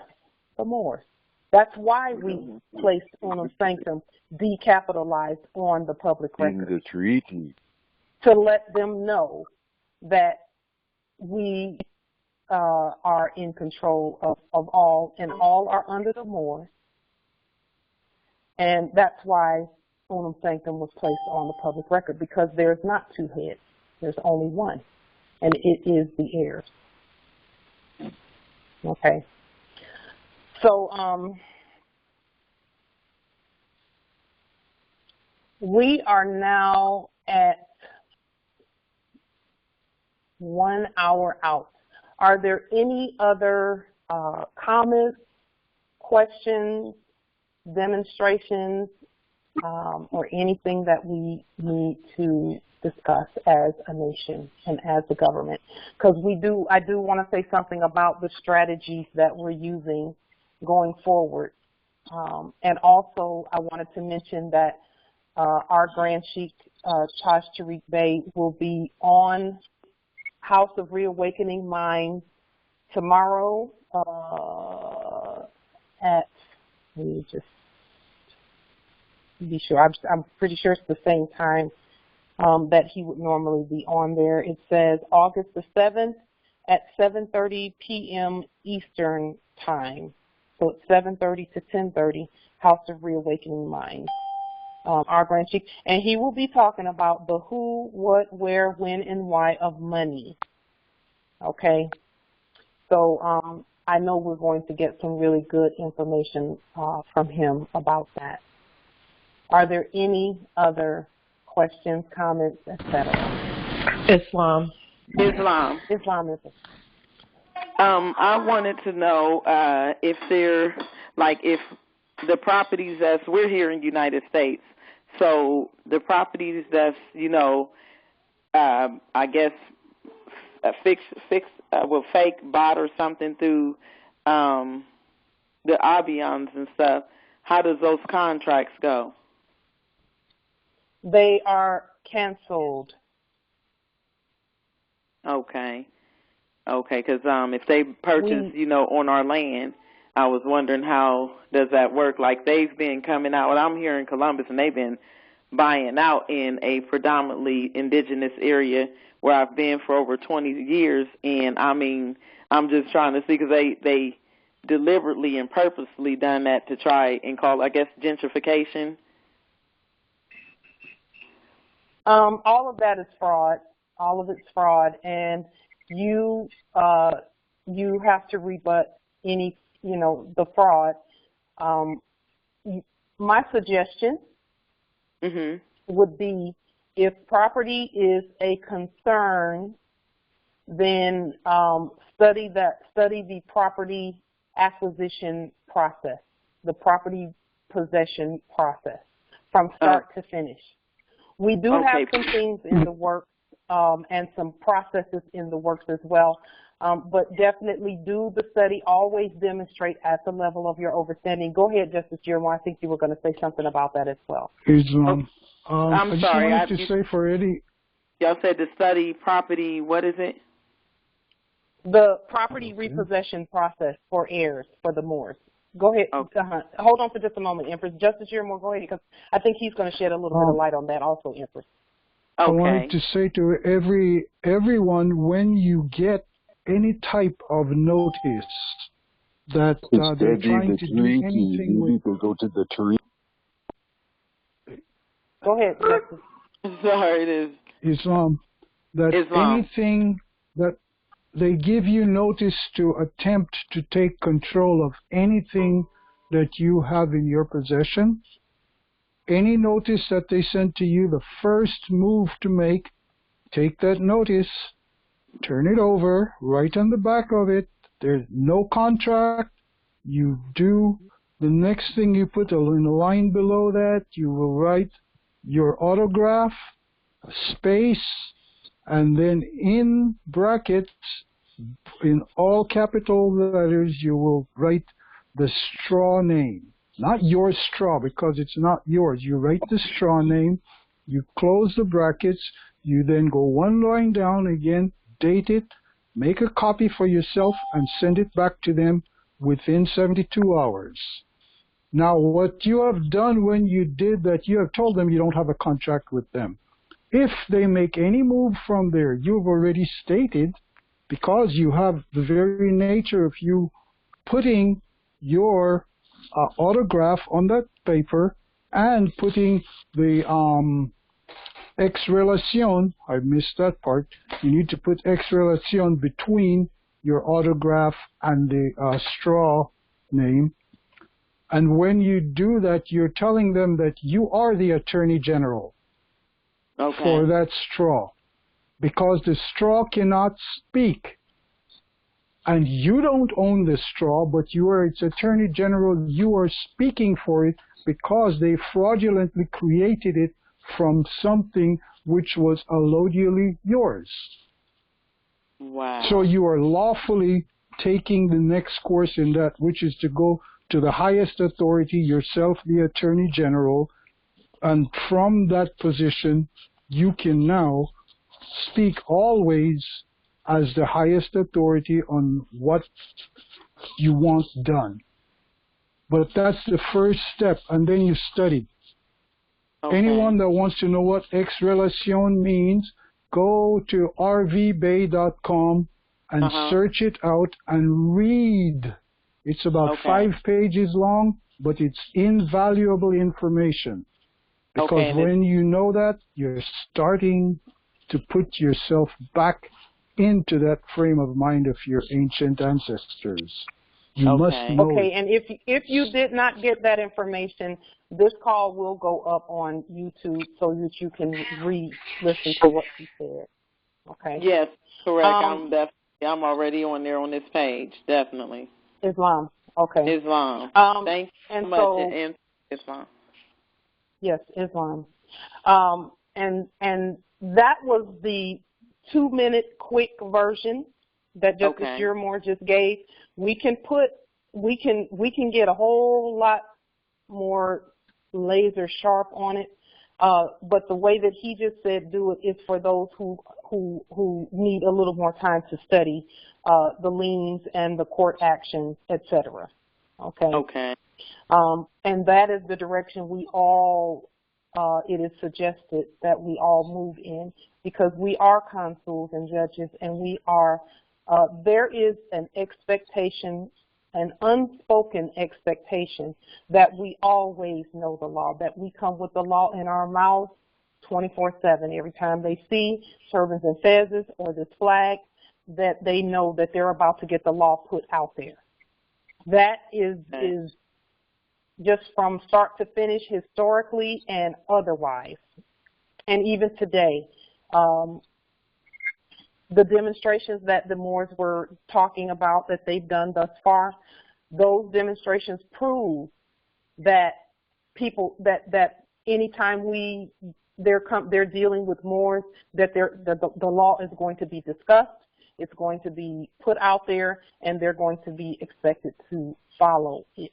the Moors. That's why we placed Unum Sanctum decapitalized on the public record. In the treaty. To let them know that we are in control of all, and all are under the Moors. And that's why Unum Sanctum was placed on the public record, because there's not two heads. There's only one, and it is the heirs. Okay. So we are now at 1 hour out. Are there any other comments, questions, demonstrations, or anything that we need to discuss as a nation and as the government? Because I do want to say something about the strategies that we're using going forward. And also I wanted to mention that our Grand Sheik, Taj Tariq Bey, will be on House of Reawakening Minds tomorrow at, let me just be sure, I'm pretty sure it's the same time that he would normally be on there. It says August the 7th at 7:30 p.m. Eastern Time. So it's 7:30 to 10:30, House of Reawakening Minds. Our Grand Chief, and he will be talking about the who, what, where, when, and why of money. Okay, so I know we're going to get some really good information from him about that. Are there any other questions, comments, etc.? Islam. Islamism. I wanted to know if they're, like, if the properties that's, we're here in the United States, so the properties that's, I guess, with fake bought or something through the Avions and stuff, how does those contracts go? They are canceled. Okay, because if they purchase, on our land, I was wondering how does that work? Like, they've been coming out, I'm here in Columbus, and they've been buying out in a predominantly indigenous area where I've been for over 20 years, and I mean, I'm just trying to see, because they deliberately and purposely done that to try and call, I guess, gentrification. All of that is fraud. All of it's fraud, and you have to rebut any, the fraud. My suggestion would be, if property is a concern, then study the property acquisition process, the property possession process, from start to finish. We do have some things in the works and some processes in the works as well, but definitely do the study. Always demonstrate at the level of your understanding. Go ahead, Justice Jeremiah. I think you were going to say something about that as well. I'm sorry. I just wanted to say for Eddie. Y'all said to study property, what is it? The property repossession process for heirs, for the Moors. Go ahead. Hold on for just a moment, Empress. Justice Jeremiah, go ahead, because I think he's going to shed a little bit of light on that also, Empress. I wanted to say to everyone, when you get any type of notice that they're trying to do anything with... go to the tree. Go ahead, Justice. Sorry, it is. Anything that they give you notice to attempt to take control of anything that you have in your possession, any notice that they send to you, the first move to make, take that notice, turn it over, write on the back of it, there's no contract, you do, the next thing you put in a line below that, you will write your autograph, a space, and then in brackets, in all capital letters, you will write the straw name. Not your straw, because it's not yours. You write the straw name, you close the brackets, you then go one line down again, date it, make a copy for yourself, and send it back to them within 72 hours. Now, what you have done when you did that, you have told them you don't have a contract with them. If they make any move from there, you've already stated, because you have the very nature of you putting your autograph on that paper and putting the ex relation, I missed that part, you need to put ex relation between your autograph and the straw name. And when you do that, you're telling them that you are the Attorney General for that straw, because the straw cannot speak. And you don't own the straw, but you are its Attorney General. You are speaking for it because they fraudulently created it from something which was allodially yours. Wow. So you are lawfully taking the next course in that, which is to go to the highest authority, yourself, the Attorney General, and from that position, you can now speak always as the highest authority on what you want done. But that's the first step, and then you study. Anyone that wants to know what ex relation means, go to rvbay.com and search it out and read. It's about 5 pages long, but it's invaluable information. Because when you know that, you're starting to put yourself back into that frame of mind of your ancient ancestors. You must know. Okay, and if you did not get that information, this call will go up on YouTube so that you can listen to what you said. Okay. Yes, correct. I'm definitely Yeah, I'm already on there on this page, definitely. Islam. Okay. Islam. Thank you so much. And Islam. Yes, Islam. And that was the 2-minute quick version that Justice Juramore just gave. We can get a whole lot more laser sharp on it. But the way that he just said do it is for those who need a little more time to study the liens and the court actions, etc. Okay. Okay. And that is the direction we all, it is suggested that we all move in, because we are consuls and judges, and we are, there is an expectation, an unspoken expectation that we always know the law, that we come with the law in our mouths 24/7. Every time they see turbans and fezzes or this flag, that they know that they're about to get the law put out there. That is just from start to finish, historically and otherwise. And even today, the demonstrations that the Moors were talking about that they've done thus far, those demonstrations prove that people, that anytime they're dealing with Moors, that the law is going to be discussed, it's going to be put out there, and they're going to be expected to follow it.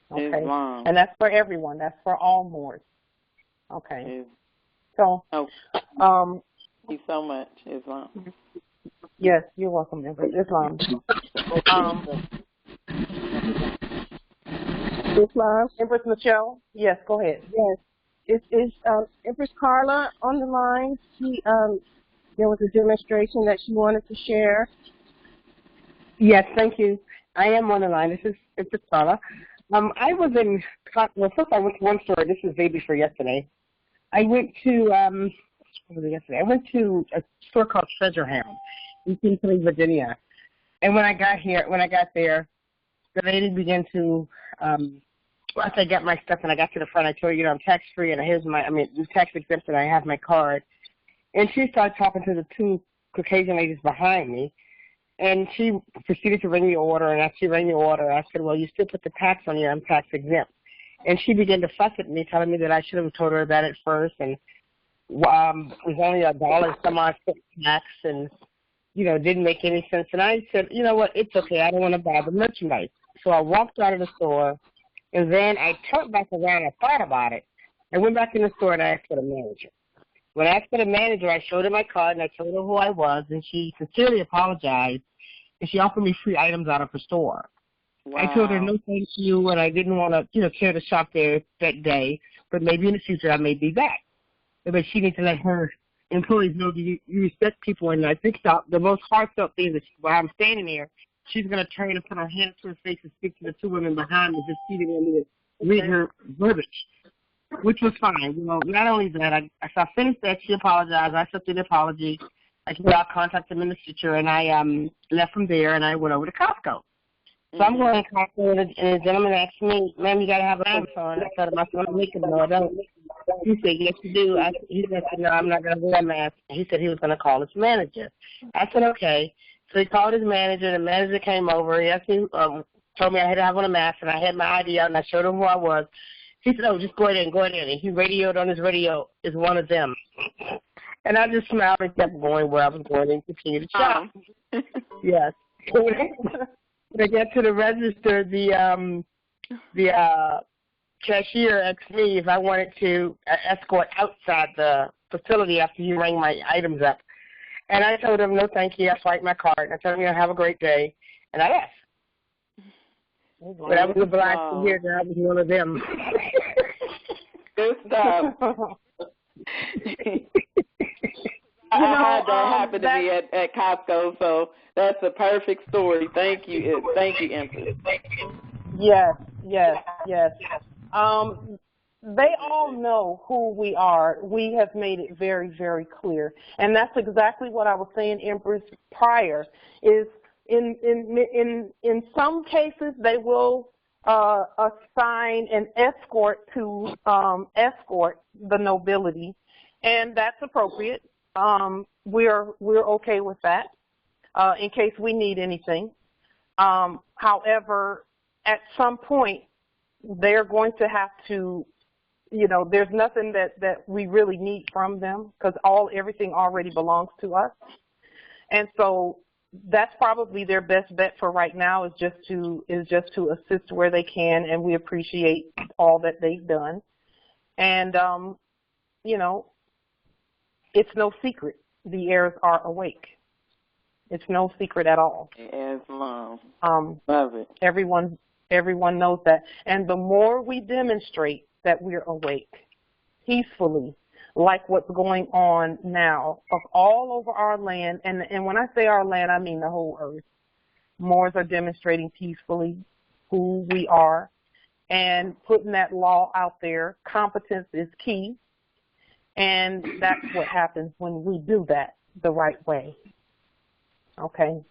Okay, Islam. And that's for everyone. That's for all Moors. Okay. So, thank you so much, Islam. Yes, you're welcome, Empress. Islam. Islam. Empress Michelle. Yes, go ahead. Yes, is Empress Carla on the line? There was a demonstration that she wanted to share. Yes, thank you. I am on the line. This is Empress Carla. I was in, well, first I went to one store. This was day before yesterday. I went to, what was it yesterday? I went to a store called Treasure Hound in Pennsylvania, Virginia. And when I got there, the lady began to, after I got my stuff and I got to the front, I told her, I'm tax-free and here's tax exempt and I have my card. And she started talking to the two Caucasian ladies behind me. And she proceeded to ring the order, and after she rang the order, I said, well, you still put the tax on you, I'm tax exempt. And she began to fuss at me, telling me that I should have told her that at first, and it was only $1 some odd tax, and, didn't make any sense. And I said, you know what, it's okay, I don't want to buy the merchandise. So I walked out of the store, and then I turned back around and thought about it. I went back in the store and I asked for the manager. When I asked for the manager, I showed her my card and I told her who I was, and she sincerely apologized, and she offered me free items out of her store. Wow. I told her no thank you, and I didn't want to, care to shop there that day, but maybe in the future I may be back. But she needs to let her employees know that you respect people, and I think the most heartfelt thing is while I'm standing there, she's going to turn and put her hand to her face and speak to the two women behind me, just seated on me to read her verbiage. Which was fine. Not only that, I finished that, she apologized. I accepted the apology. I said I'll contact them in the future, and I left from there, and I went over to Costco. So I'm going to Costco, and the gentleman asked me, ma'am, you got to have a mask on. I told him, I said, no, I don't. He said, yes, you do. He said, no, I'm not going to wear a mask. He said he was going to call his manager. I said, okay. So he called his manager. The manager came over. He asked me, told me I had to have on a mask, and I had my ID out, and I showed him who I was. He said, oh, just go ahead in. And he radioed on his radio, is one of them. And I just smiled and kept going where I was going and continued to shop. Yes. When I got to the register, the cashier asked me if I wanted to escort outside the facility after he rang my items up. And I told him, no, thank you. I swiped my card. I told him, have a great day. And I left. But I was obliged to hear that I was one of them. Good stuff. I had that happen to me at Costco, so that's a perfect story. Thank you, Empress. Yes. They all know who we are. We have made it very, very clear, and that's exactly what I was saying, Empress, prior. Is in some cases they will assign an escort to escort the nobility, and that's appropriate. We're okay with that. in case we need anything. However, at some point, they're going to have to, there's nothing that we really need from them because everything already belongs to us. And so that's probably their best bet for right now is just to assist where they can, and we appreciate all that they've done. And, it's no secret. The heirs are awake. It's no secret at all. Islam. Love it. Everyone knows that. And the more we demonstrate that we're awake, peacefully, like what's going on now, of all over our land, and when I say our land, I mean the whole earth. Moors are demonstrating peacefully who we are and putting that law out there. Competence is key, and that's what happens when we do that the right way. Okay,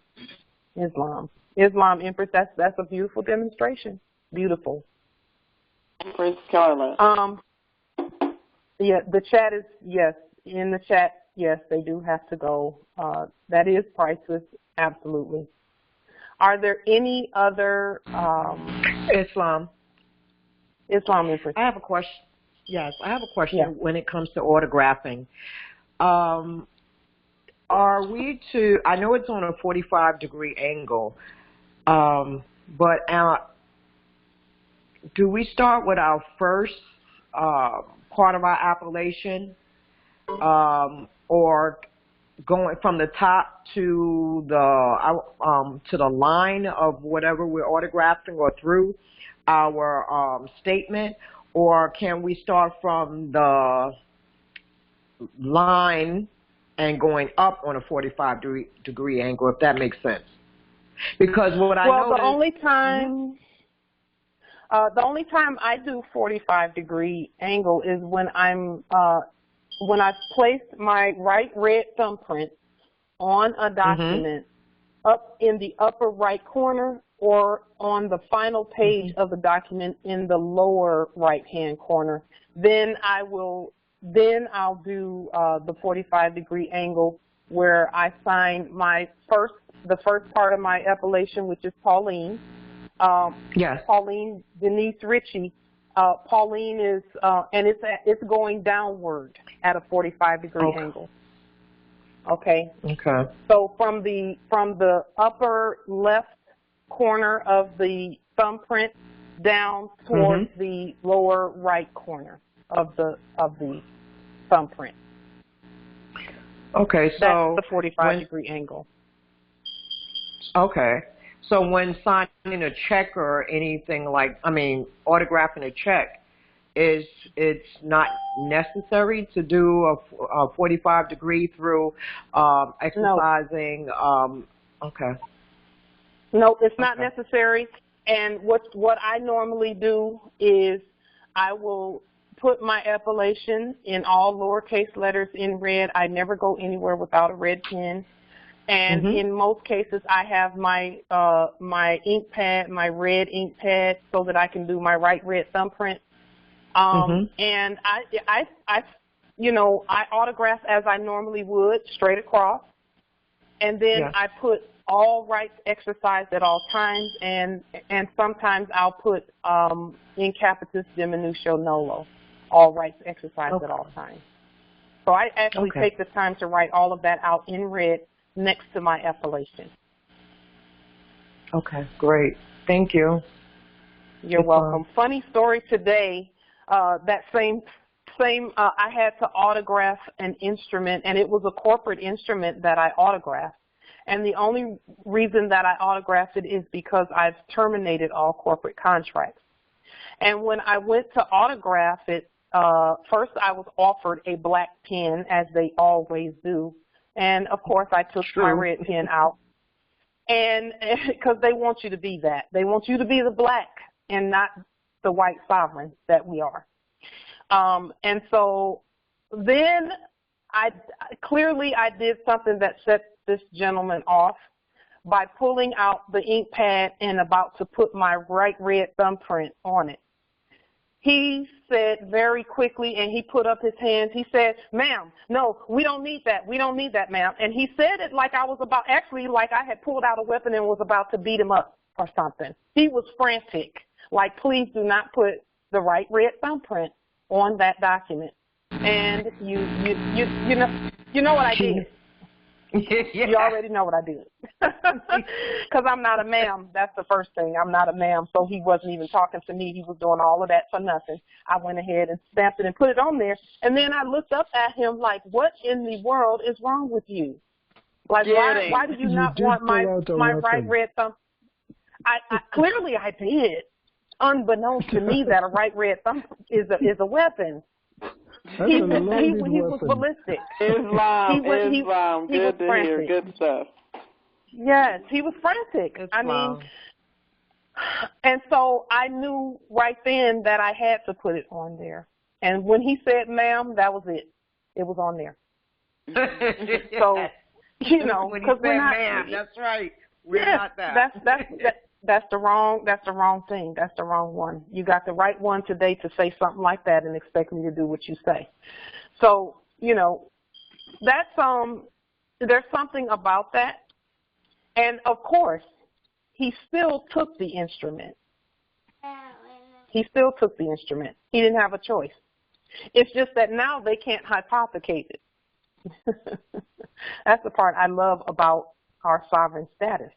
Islam, Empress. That's a beautiful demonstration. Beautiful. Empress Carla. Yeah, the chat is yes. In the chat, yes, they do have to go. That is priceless. Absolutely. Are there any other Islam, Empress? I have a question. Yes, I have a question when it comes to autographing. Are we to, I know it's on a 45-degree angle, but do we start with our first part of our appellation, or going from the top to the line of whatever we're autographing or through our statement, or can we start from the line and going up on a 45-degree angle, if that makes sense? Because what I know the only time I do 45-degree angle is when when I've placed my right red thumbprint on a document up in the upper right corner or on the final page of the document in the lower right-hand corner. Then I'll do the 45-degree angle where I sign the first part of my appellation, which is Pauline. Yes. Pauline Denise Ritchie. Pauline is, and it's going downward at a 45-degree angle. Okay. Okay. So from the upper left corner of the thumbprint down towards the lower right corner of the thumbprint. Okay, so that's the 45-degree angle. Okay. So when signing a check or anything autographing a check, it's not necessary to do a 45-degree through exercising? No. Okay. No, it's not necessary. And what I normally do is I will put my appellation in all lowercase letters in red. I never go anywhere without a red pen. And in most cases, I have my my ink pad, my red ink pad, so that I can do my right red thumbprint. And I autograph as I normally would, straight across. And then I put all rights exercised at all times, and sometimes I'll put in capitis diminutio nolo, all rights exercised at all times. So I actually take the time to write all of that out in red next to my appellation. Okay, great. Thank you. You're welcome. Funny story today, that same I had to autograph an instrument, and it was a corporate instrument that I autographed. And the only reason that I autographed it is because I've terminated all corporate contracts. And when I went to autograph it, first I was offered a black pen, as they always do. And, of course, I took my red pen out. And because they want you to be that. They want you to be the black and not the white sovereign that we are. And so then I did something that set this gentleman off by pulling out the ink pad and about to put my right red thumbprint on it. he said very quickly, and he put up his hands. He said, "Ma'am, no, we don't need that. We don't need that, ma'am." And he said it like I was about, actually like I had pulled out a weapon and was about to beat him up or something. He was frantic, like, please do not put the right red thumbprint on that document. And you know what I did. You already know what I did. Because I'm not a ma'am. That's the first thing. I'm not a ma'am. So he wasn't even talking to me. He was doing all of that for nothing. I went ahead and stamped it and put it on there. And then I looked up at him like, what in the world is wrong with you? Like, why do you not want my right red thumb? Clearly I did. Unbeknownst to me that a right red thumb is a weapon. He was ballistic. Islam. Good to hear. Good stuff. Yes, he was frantic. I mean, and so I knew right then that I had to put it on there. And when he said, "Ma'am," that was it. It was on there. So, because we're not, ma'am, that's right. We're not that. That's the wrong thing. That's the wrong one. You got the right one today to say something like that and expect me to do what you say. So, that's there's something about that. And of course, he still took the instrument. He still took the instrument. He didn't have a choice. It's just that now they can't hypothecate it. That's the part I love about our sovereign status,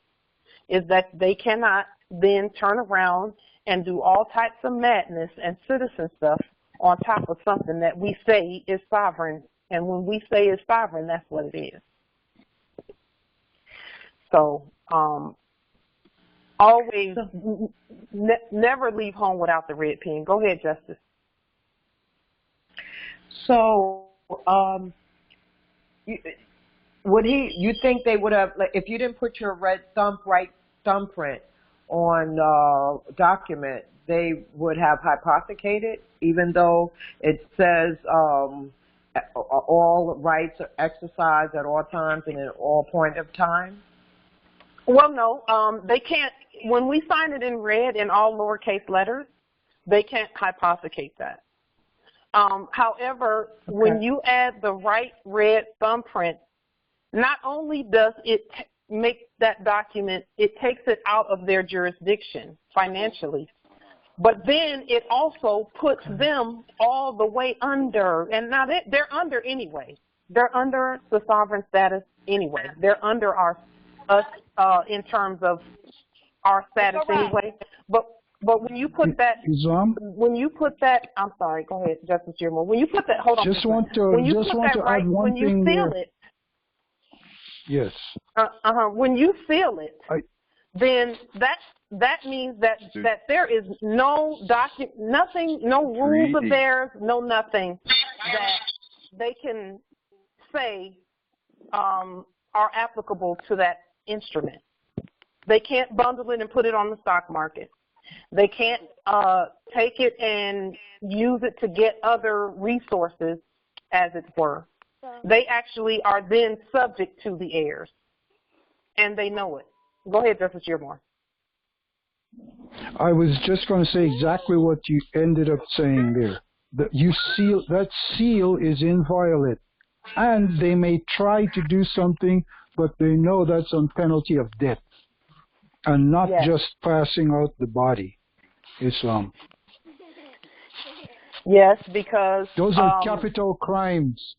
is that they cannot then turn around and do all types of madness and citizen stuff on top of something that we say is sovereign. And when we say it's sovereign, that's what it is. So always never leave home without the red pen. Go ahead, Justice. So you think they would have, like, if you didn't put your right thumbprint on document, they would have hypothecated, even though it says all rights are exercised at all times and at all point of time? Well, no, they can't. When we sign it in red in all lowercase letters, they can't hypothecate that. However, when you add the right red thumbprint, not only does it make that document, it takes it out of their jurisdiction financially, but then it also puts them all the way under. And now they're under anyway. They're under the sovereign status anyway. They're under us in terms of our status anyway. But when you put that, I'm sorry, go ahead, Justice Gilmore. When you put that, hold on. When you seal it. Yes. When you seal it, then that means that there is no nothing, no rules of theirs, no nothing that they can say are applicable to that instrument. They can't bundle it and put it on the stock market. They can't take it and use it to get other resources, as it were. They actually are then subject to the heirs, and they know it. Go ahead, Justice Gilmore. I was just going to say exactly what you ended up saying there. That seal is inviolate, and they may try to do something, but they know that's on penalty of death, and not just passing out the body. Islam. Yes, because those are capital crimes.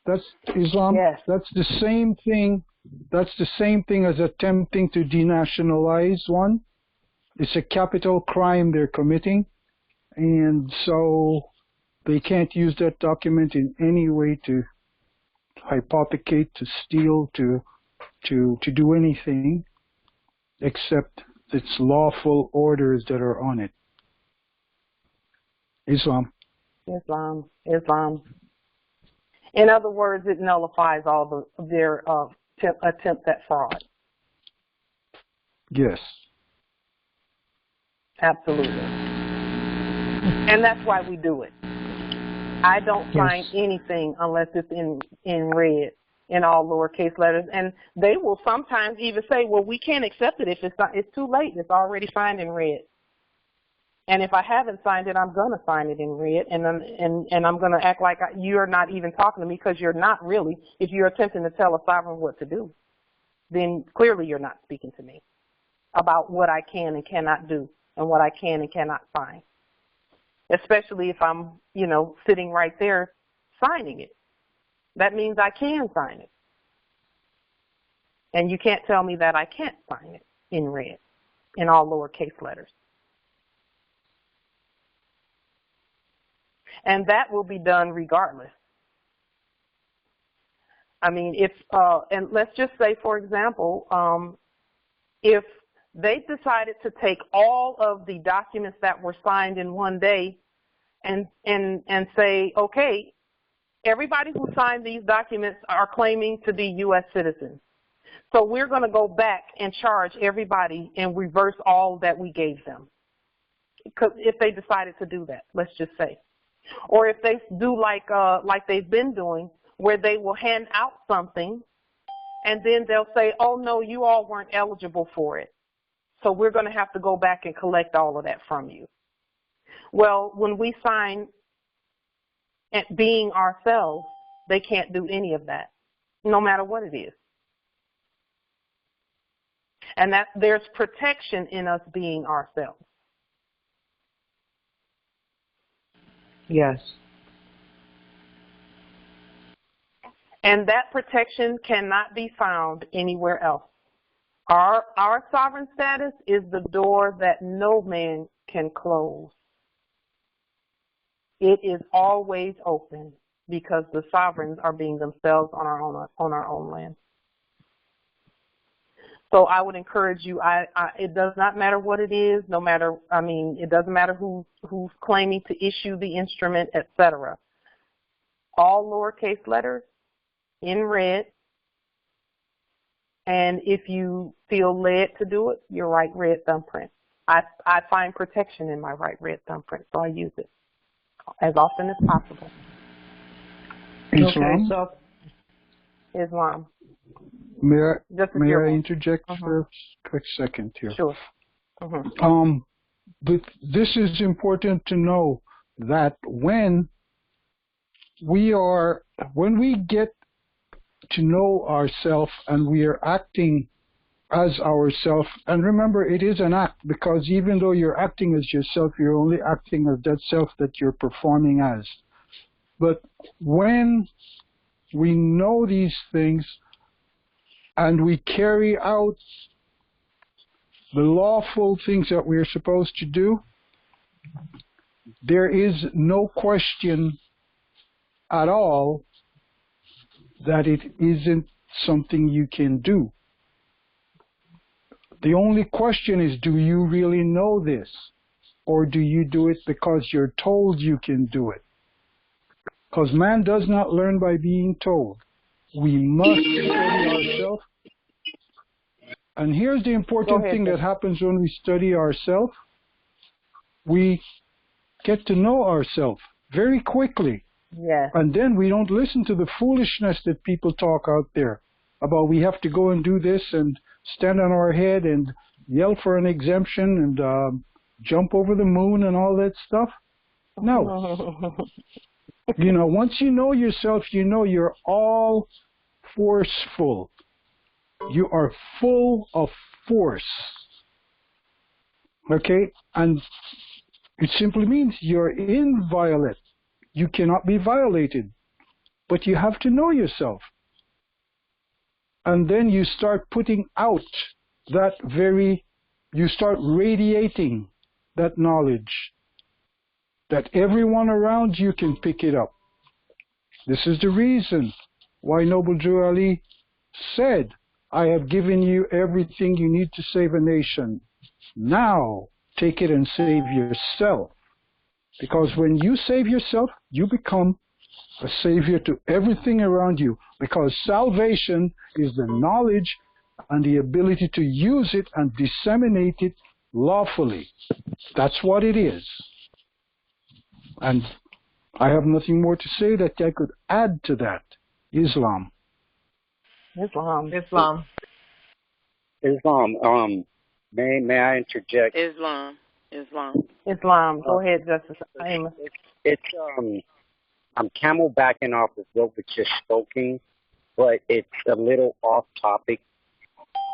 That's Islam. Yes. That's the same thing. That's the same thing as attempting to denationalize one. It's a capital crime they're committing, and so they can't use that document in any way to hypothecate, to steal, to do anything except its lawful orders that are on it. Islam. In other words, it nullifies all their attempt at fraud. Yes. Absolutely. And that's why we do it. I don't sign anything unless it's in red, in all lowercase letters. And they will sometimes even say, well, we can't accept it if it's too late. It's already signed in red. And if I haven't signed it, I'm going to sign it in red, and I'm going to act like you're not even talking to me, because you're not really. If you're attempting to tell a sovereign what to do, then clearly you're not speaking to me about what I can and cannot do and what I can and cannot sign, especially if I'm, sitting right there signing it. That means I can sign it. And you can't tell me that I can't sign it in red, in all lowercase letters. And that will be done regardless. I mean, and let's just say, for example, if they decided to take all of the documents that were signed in one day and say, okay, everybody who signed these documents are claiming to be U.S. citizens. So we're going to go back and charge everybody and reverse all that we gave them. If they decided to do that, let's just say. Or if they do like they've been doing, where they will hand out something and then they'll say, oh, no, you all weren't eligible for it. So we're going to have to go back and collect all of that from you. Well, when we sign being ourselves, they can't do any of that, no matter what it is. And that there's protection in us being ourselves. Yes. And that protection cannot be found anywhere else. Our sovereign status is the door that no man can close. It is always open because the sovereigns are being themselves on our own land. So I would encourage you, it does not matter what it is, it doesn't matter who's claiming to issue the instrument, etc. All lowercase letters in red, and if you feel led to do it, your right red thumbprint. I find protection in my right red thumbprint, so I use it as often as possible. Islam? Okay, so Islam. May I interject for a quick second here? Sure. But this is important to know that when we get to know ourselves and we are acting as ourselves, and remember, it is an act, because even though you're acting as yourself, you're only acting as that self that you're performing as. But when we know these things and we carry out the lawful things that we're supposed to do, there is no question at all that it isn't something you can do. The only question is, do you really know this? Or do you do it because you're told you can do it? Because man does not learn by being told. We must study ourselves. And here's the important thing that happens when we study ourselves. We get to know ourselves very quickly. Yeah. And then we don't listen to the foolishness that people talk out there about we have to go and do this and stand on our head and yell for an exemption and jump over the moon and all that stuff. No. Once you know yourself, you know you're all forceful. You are full of force. Okay? And it simply means you're inviolate. You cannot be violated. But you have to know yourself. And then you start putting out you start radiating that knowledge that everyone around you can pick it up. This is the reason why Noble Drew Ali said, I have given you everything you need to save a nation. Now take it and save yourself. Because when you save yourself, you become a savior to everything around you. Because salvation is the knowledge and the ability to use it and disseminate it lawfully. That's what it is. And I have nothing more to say that I could add to that. Islam. May I interject? Islam. Islam. Go ahead, Justice Amos. I'm camelbacking off of what was just spoken, but it's a little off topic.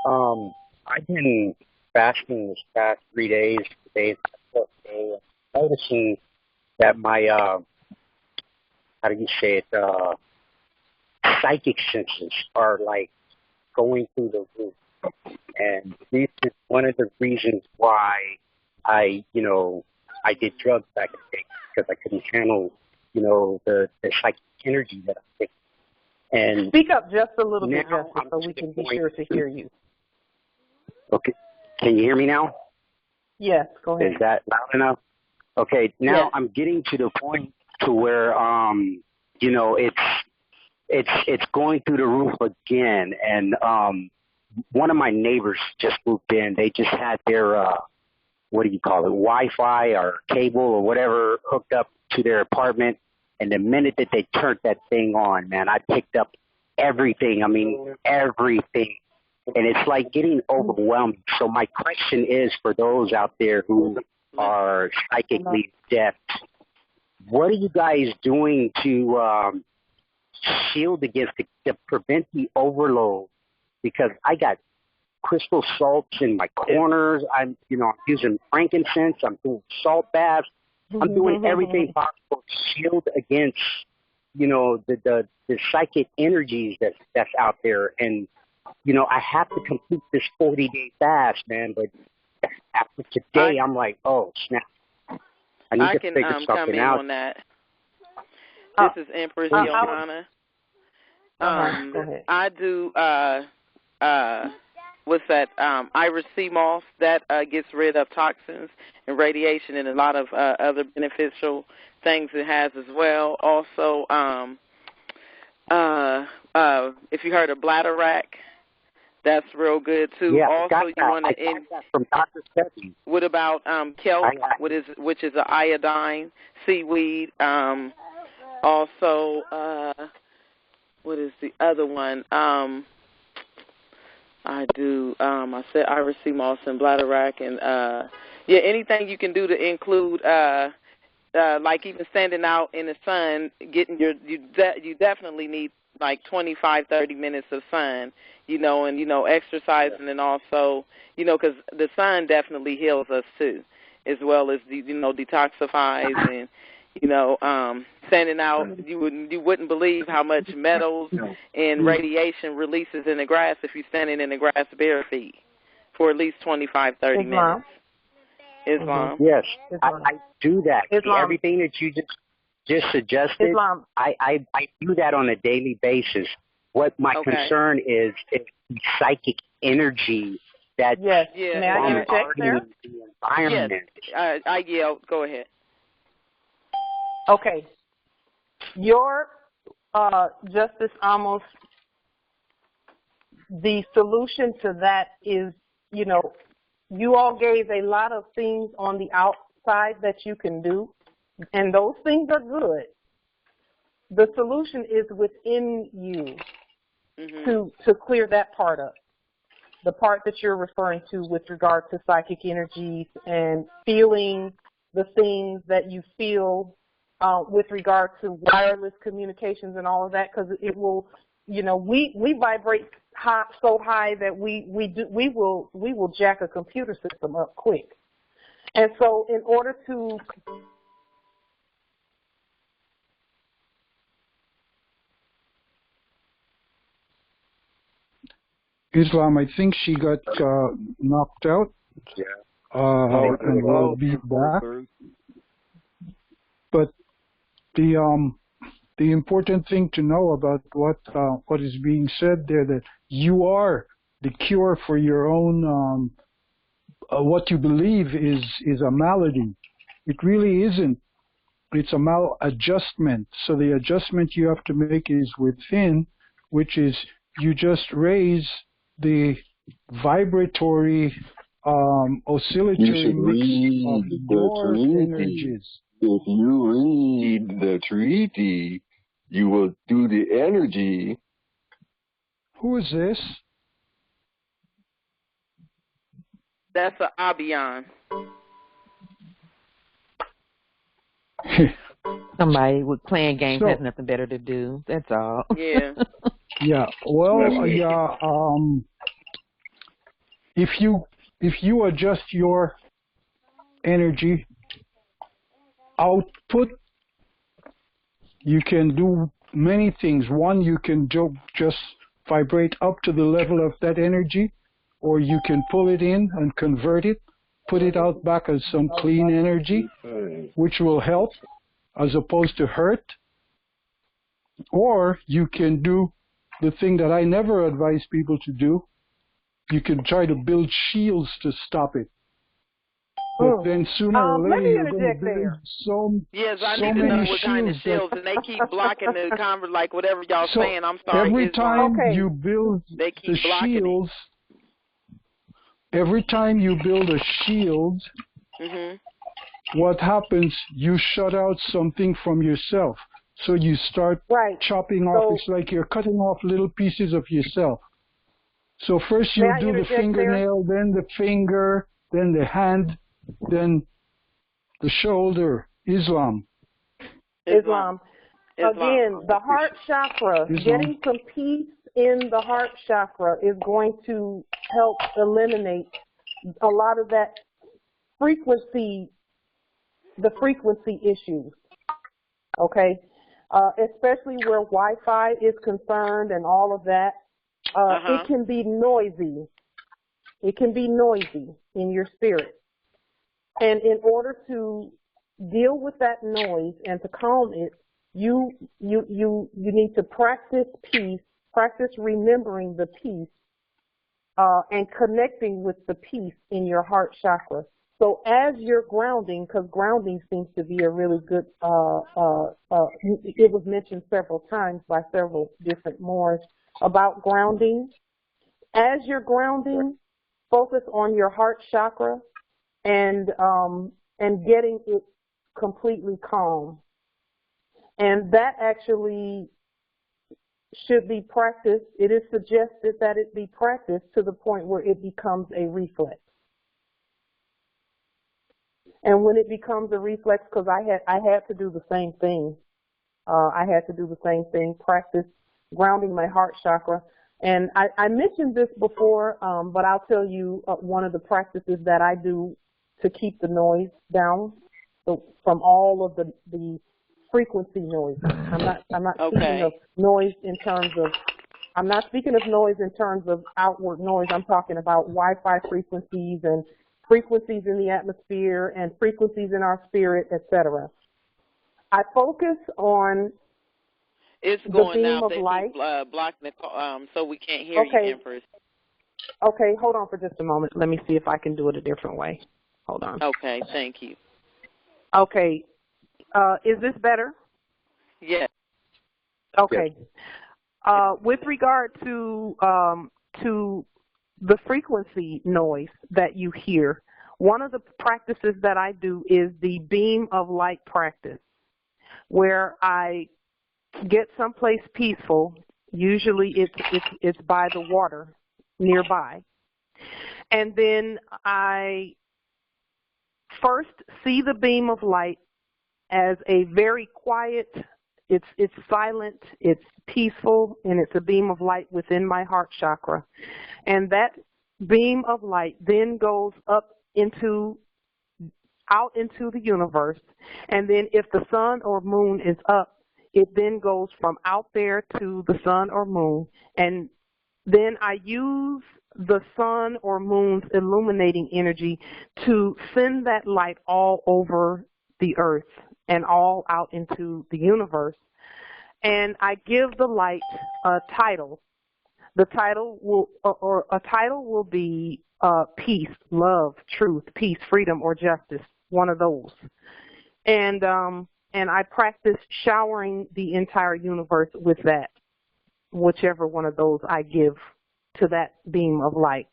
I've been fasting this past 3 days. Today's the 4th day. I'm noticing that my, how do you say it, psychic senses are like going through the roof. And this is one of the reasons why I did drugs back in the day, because I couldn't handle, the psychic energy that I'm taking. And speak up just a little bit, Justice, so we can be sure to hear you. Okay. Can you hear me now? Yes, go ahead. Is that loud enough? Okay, now yes. I'm getting to the point to where, it's going through the roof again. And one of my neighbors just moved in. They just had their, what do you call it, Wi-Fi or cable or whatever hooked up to their apartment. And the minute that they turned that thing on, man, I picked up everything. I mean, everything. And it's like getting overwhelmed. So my question is for those out there who are psychically adept, what are you guys doing to shield against to prevent the overload? Because I got crystal salts in my corners. I'm using frankincense. I'm doing salt baths. I'm doing everything possible to shield against, the psychic energies that's out there. And, I have to complete this 40-day fast, man. But after today, I'm like, oh, snap. I need to figure something come in out. On that. This is Empress Johanna. Go ahead. I do, what's that, Iris sea moss that gets rid of toxins and radiation and a lot of other beneficial things it has as well. Also, if you heard of bladder rack, that's real good too. Yeah, also, you want to end from Dr. Stephanie. What about kelp, which is an iodine seaweed? Also, what is the other one? I do. I said Iris sea moss and bladder rack, and anything you can do to include, like even standing out in the sun, getting you definitely need like 25, 30 minutes of sun, and exercising, and also, because the sun definitely heals us too, as well as detoxifies and. Standing out, you wouldn't believe how much metals and radiation releases in the grass if you're standing in the grass bare feet for at least 25, 30 minutes. Islam. Yes, I do that. Everything that you just suggested, I do that on a daily basis. What my concern is the psychic energy that May I interject there? The environment. Yes, I yelled. Go ahead. Okay. Your Justice Amos, the solution to that is, you all gave a lot of things on the outside that you can do, and those things are good. The solution is within you to clear that part up. The part that you're referring to with regard to psychic energies and feeling the things that you feel with regard to wireless communications and all of that, because it will, we vibrate so high that we will jack a computer system up quick. And so in order to Islam, I think she got knocked out. Yeah. And will be back. But the important thing to know about what is being said there, that you are the cure for your own what you believe is a malady. It really isn't. It's a maladjustment. So the adjustment you have to make is within, which is you just raise the vibratory oscillatory mix of your energies. If you read the treaty, you will do the energy. Who is this? That's an Abiyan. Somebody with playing games So, has nothing better to do. That's all. Yeah. yeah. Well, yeah. If you adjust your energy output, you can do many things. One, you can just vibrate up to the level of that energy, or you can pull it in and convert it, put it out back as some clean energy, which will help as opposed to hurt. Or you can do the thing that I never advise people to do. You can try to build shields to stop it. But then sooner or later you're going to build so need to know many what kind of shields, and they keep blocking the conversation, like whatever y'all saying. I'm sorry. Every time you build the shields, every time you build a shield, what happens? You shut out something from yourself. So you start chopping off. It's like you're cutting off little pieces of yourself. So first you do the fingernail, then the finger, then the hand, then the shoulder. Islam. Again, the heart chakra, getting some peace in the heart chakra is going to help eliminate a lot of that frequency, the frequency issues, okay? Especially where Wi-Fi is concerned and all of that. It can be noisy. It can be noisy in your spirit. And in order to deal with that noise and to calm it, you need to practice peace, practice remembering the peace, and connecting with the peace in your heart chakra. So as you're grounding, because grounding seems to be a really good, it was mentioned several times by several different Moors about grounding. As you're grounding, focus on your heart chakra and getting it completely calm. And that actually should be practiced. It is suggested that it be practiced to the point where it becomes a reflex. And when it becomes a reflex, because I had to do the same thing. I had to do the same thing, practice grounding my heart chakra. And I mentioned this before, but I'll tell you one of the practices that I do to keep the noise down, so from all of the frequency noise. I'm not speaking of noise in terms of, I'm not speaking of noise in terms of outward noise. I'm talking about Wi-Fi frequencies and frequencies in the atmosphere and frequencies in our spirit, etc. I focus on it's the going beam out. of They light. keep blocking the so we can't hear you, Empress. Okay, hold on for just a moment. Let me see if I can do it a different way. Hold on. Okay, thank you. Okay, is this better? Yes. Okay. With regard to the frequency noise that you hear, one of the practices that I do is the beam of light practice, where I get someplace peaceful. Usually it's by the water nearby, and then I first see the beam of light as a very quiet. It's silent, it's peaceful, and it's a beam of light within my heart chakra. And that beam of light then goes up out into the universe. And then if the sun or moon is up, it then goes from out there to the sun or moon. And then I use the sun or moon's illuminating energy to send that light all over the earth and all out into the universe. And I give the light a title. The title will be peace, love, truth, peace, freedom, or justice. One of those. And I practice showering the entire universe with that, whichever one of those I give to that beam of light.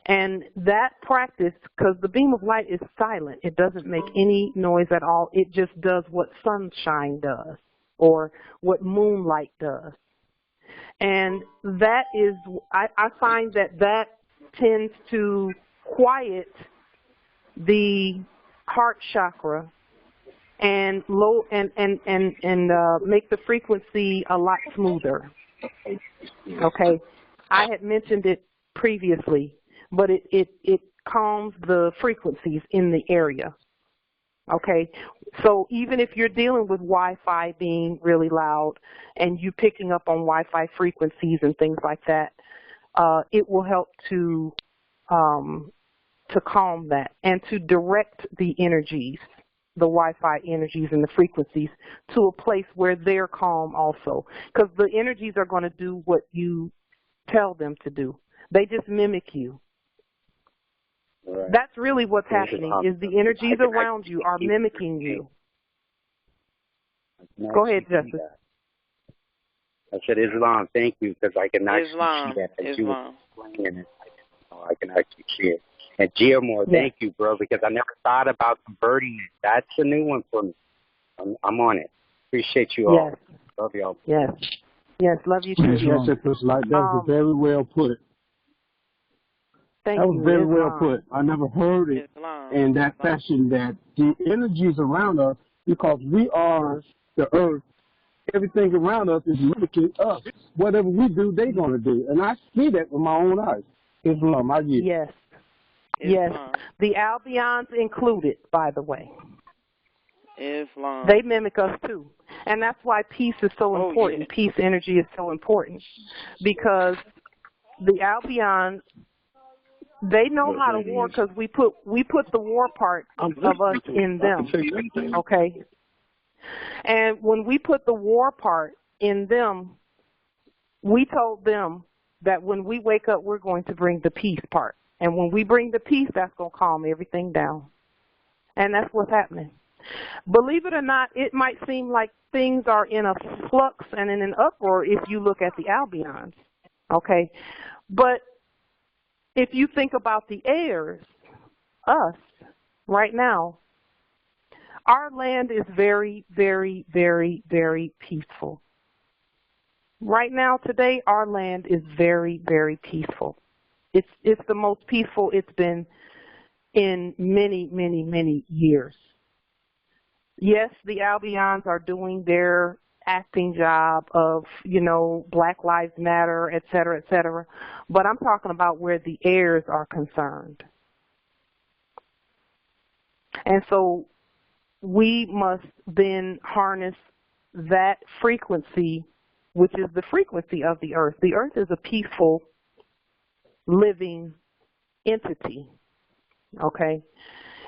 And that practice, because the beam of light is silent, it doesn't make any noise at all. It just does what sunshine does or what moonlight does. And that is, I find that tends to quiet the heart chakra and make the frequency a lot smoother. Okay, I had mentioned it previously, but it calms the frequencies in the area. Okay, so even if you're dealing with Wi-Fi being really loud and you picking up on Wi-Fi frequencies and things like that, it will help to calm that and to direct the energies, the Wi-Fi energies and the frequencies, to a place where they're calm also. Because the energies are going to do what you tell them to do. They just mimic you. Right. That's really what's happening, is the energies around you are mimicking you. Go ahead, Justice. I said Islam, thank you, because I can actually Islam. see that as you Islam. were explaining it. I can actually see it. And Geomore, thank you, bro, because I never thought about converting it. That's a new one for me. I'm on it. Appreciate you all. Yes. Love y'all. Yes. Yes, love you too. Yes, it was like that was very well put. Thank that was you. very Islam. well put. I never heard it Islam. in that fashion, that the energies around us, because we are the earth, everything around us is mimicking us. Whatever we do, they're going to do. And I see that with my own eyes. Islam, I get. Yes. Yes. The Albions included, by the way. Islam. They mimic us too. And that's why peace is so important. Yeah. Peace energy is so important. Because the Albions, they know how to war, because we put the war part of us in them. Okay? And when we put the war part in them, we told them that when we wake up, we're going to bring the peace part. And when we bring the peace, that's going to calm everything down. And that's what's happening. Believe it or not, it might seem like things are in a flux and in an uproar if you look at the Albions. Okay? But if you think about the heirs, us, right now, our land is very, very, very, very peaceful. Right now, today, our land is very, very peaceful. It's the most peaceful it's been in many, many, many years. Yes, the Albions are doing their acting job of, Black Lives Matter, et cetera, but I'm talking about where the heirs are concerned. And so we must then harness that frequency, which is the frequency of the earth. The earth is a peaceful, living entity, okay?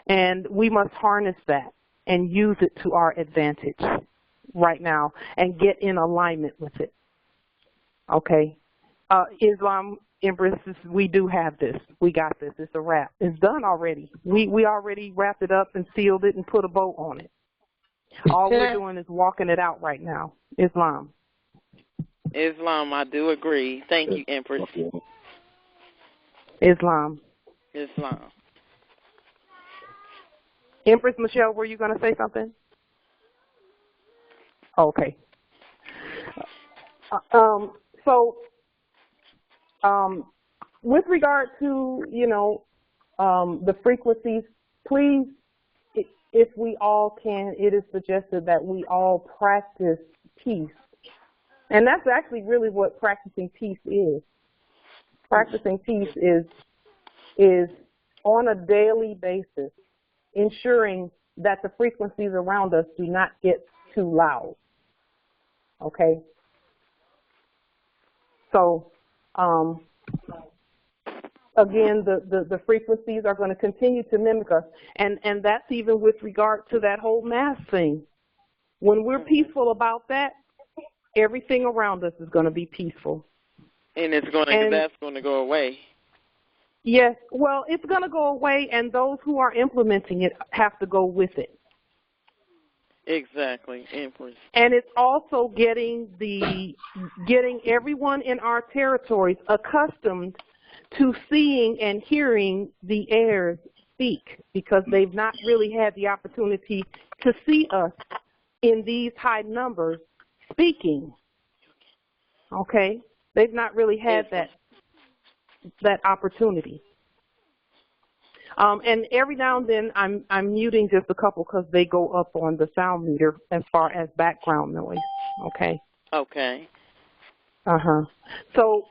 And we must harness that and use it to our advantage right now and get in alignment with it, okay? Islam, Empress, we do have this. We got this. It's a wrap. It's done already. We already wrapped it up and sealed it and put a bow on it. All we're doing is walking it out right now. Islam. Islam, I do agree. Thank you, Empress. Islam. Islam. Empress Michelle, were you going to say something? Okay. With regard to, the frequencies, please, if we all can, it is suggested that we all practice peace. And that's actually really what practicing peace is. Practicing peace is on a daily basis ensuring that the frequencies around us do not get too loud. Okay? So, again, the frequencies are going to continue to mimic us. And that's even with regard to that whole mass thing. When we're peaceful about that, everything around us is going to be peaceful. And that's going to go away. Yes, well, it's going to go away, and those who are implementing it have to go with it. Exactly, Empress. And it's also getting everyone in our territories accustomed to seeing and hearing the heirs speak, because they've not really had the opportunity to see us in these high numbers speaking. Okay? They've not really had that opportunity. And every now and then I'm muting just a couple because they go up on the sound meter as far as background noise. Okay. Okay. So,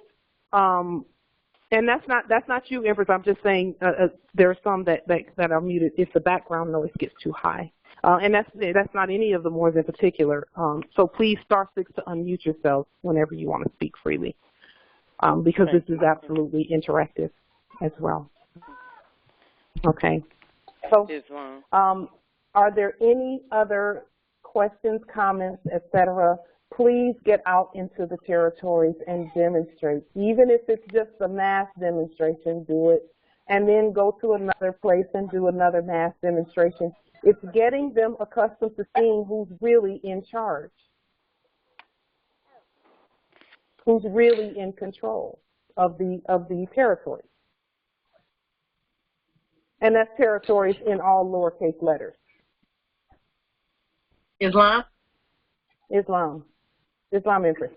and that's not you, Empress. I'm just saying there are some that are muted if the background noise gets too high. And that's not any of the Moors in particular. So please *6 to unmute yourself whenever you want to speak freely, because this is absolutely interactive as well. Okay. So, are there any other questions, comments, etc.? Please get out into the territories and demonstrate. Even if it's just a mass demonstration, do it. And then go to another place and do another mass demonstration. It's getting them accustomed to seeing who's really in charge, who's really in control of the territories. And that's territories in all lowercase letters. Islam? Islam. Islam, Empress.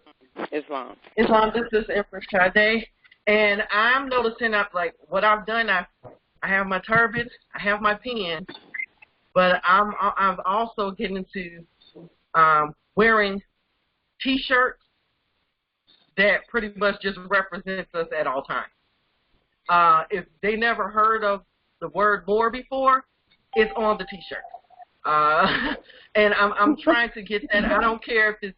Islam. Islam, this is Empress Sade. And I'm noticing that, like, what I've done, I have my turban, I have my pen, but I'm also getting into wearing T-shirts that pretty much just represents us at all times. If they never heard of the word Moor before, it's on the T-shirt. And I'm trying to get that. I don't care if it's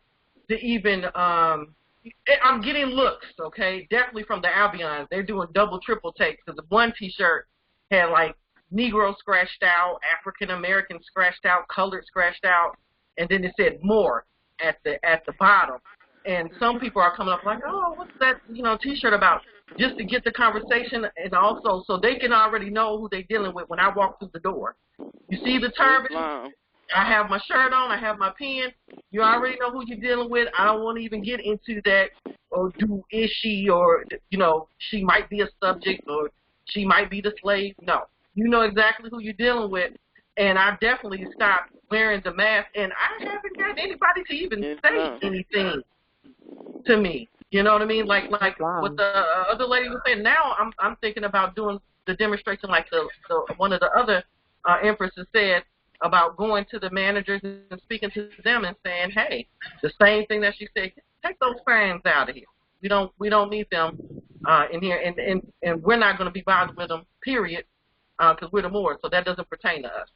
I'm getting looks, okay, definitely from the Albions. They're doing double, triple takes because the one T-shirt had like Negro scratched out, African American scratched out, colored scratched out, and then it said more at the bottom. And some people are coming up like, oh, what's that, T-shirt about? Just to get the conversation, and also so they can already know who they're dealing with when I walk through the door. You see the turban? I have my shirt on. I have my pen. You already know who you're dealing with. I don't want to even get into that, or is she, or, she might be a subject, or she might be the slave. No. You know exactly who you're dealing with, and I definitely stopped wearing the mask, and I haven't got anybody to even say anything to me. You know what I mean? Like what the other lady was saying. Now I'm thinking about doing the demonstration like the one of the other empresses said, about going to the managers and speaking to them and saying, hey, the same thing that she said, take those fans out of here. We don't need them in here, and we're not going to be bothered with them, period, because we're the Moors, so that doesn't pertain to us.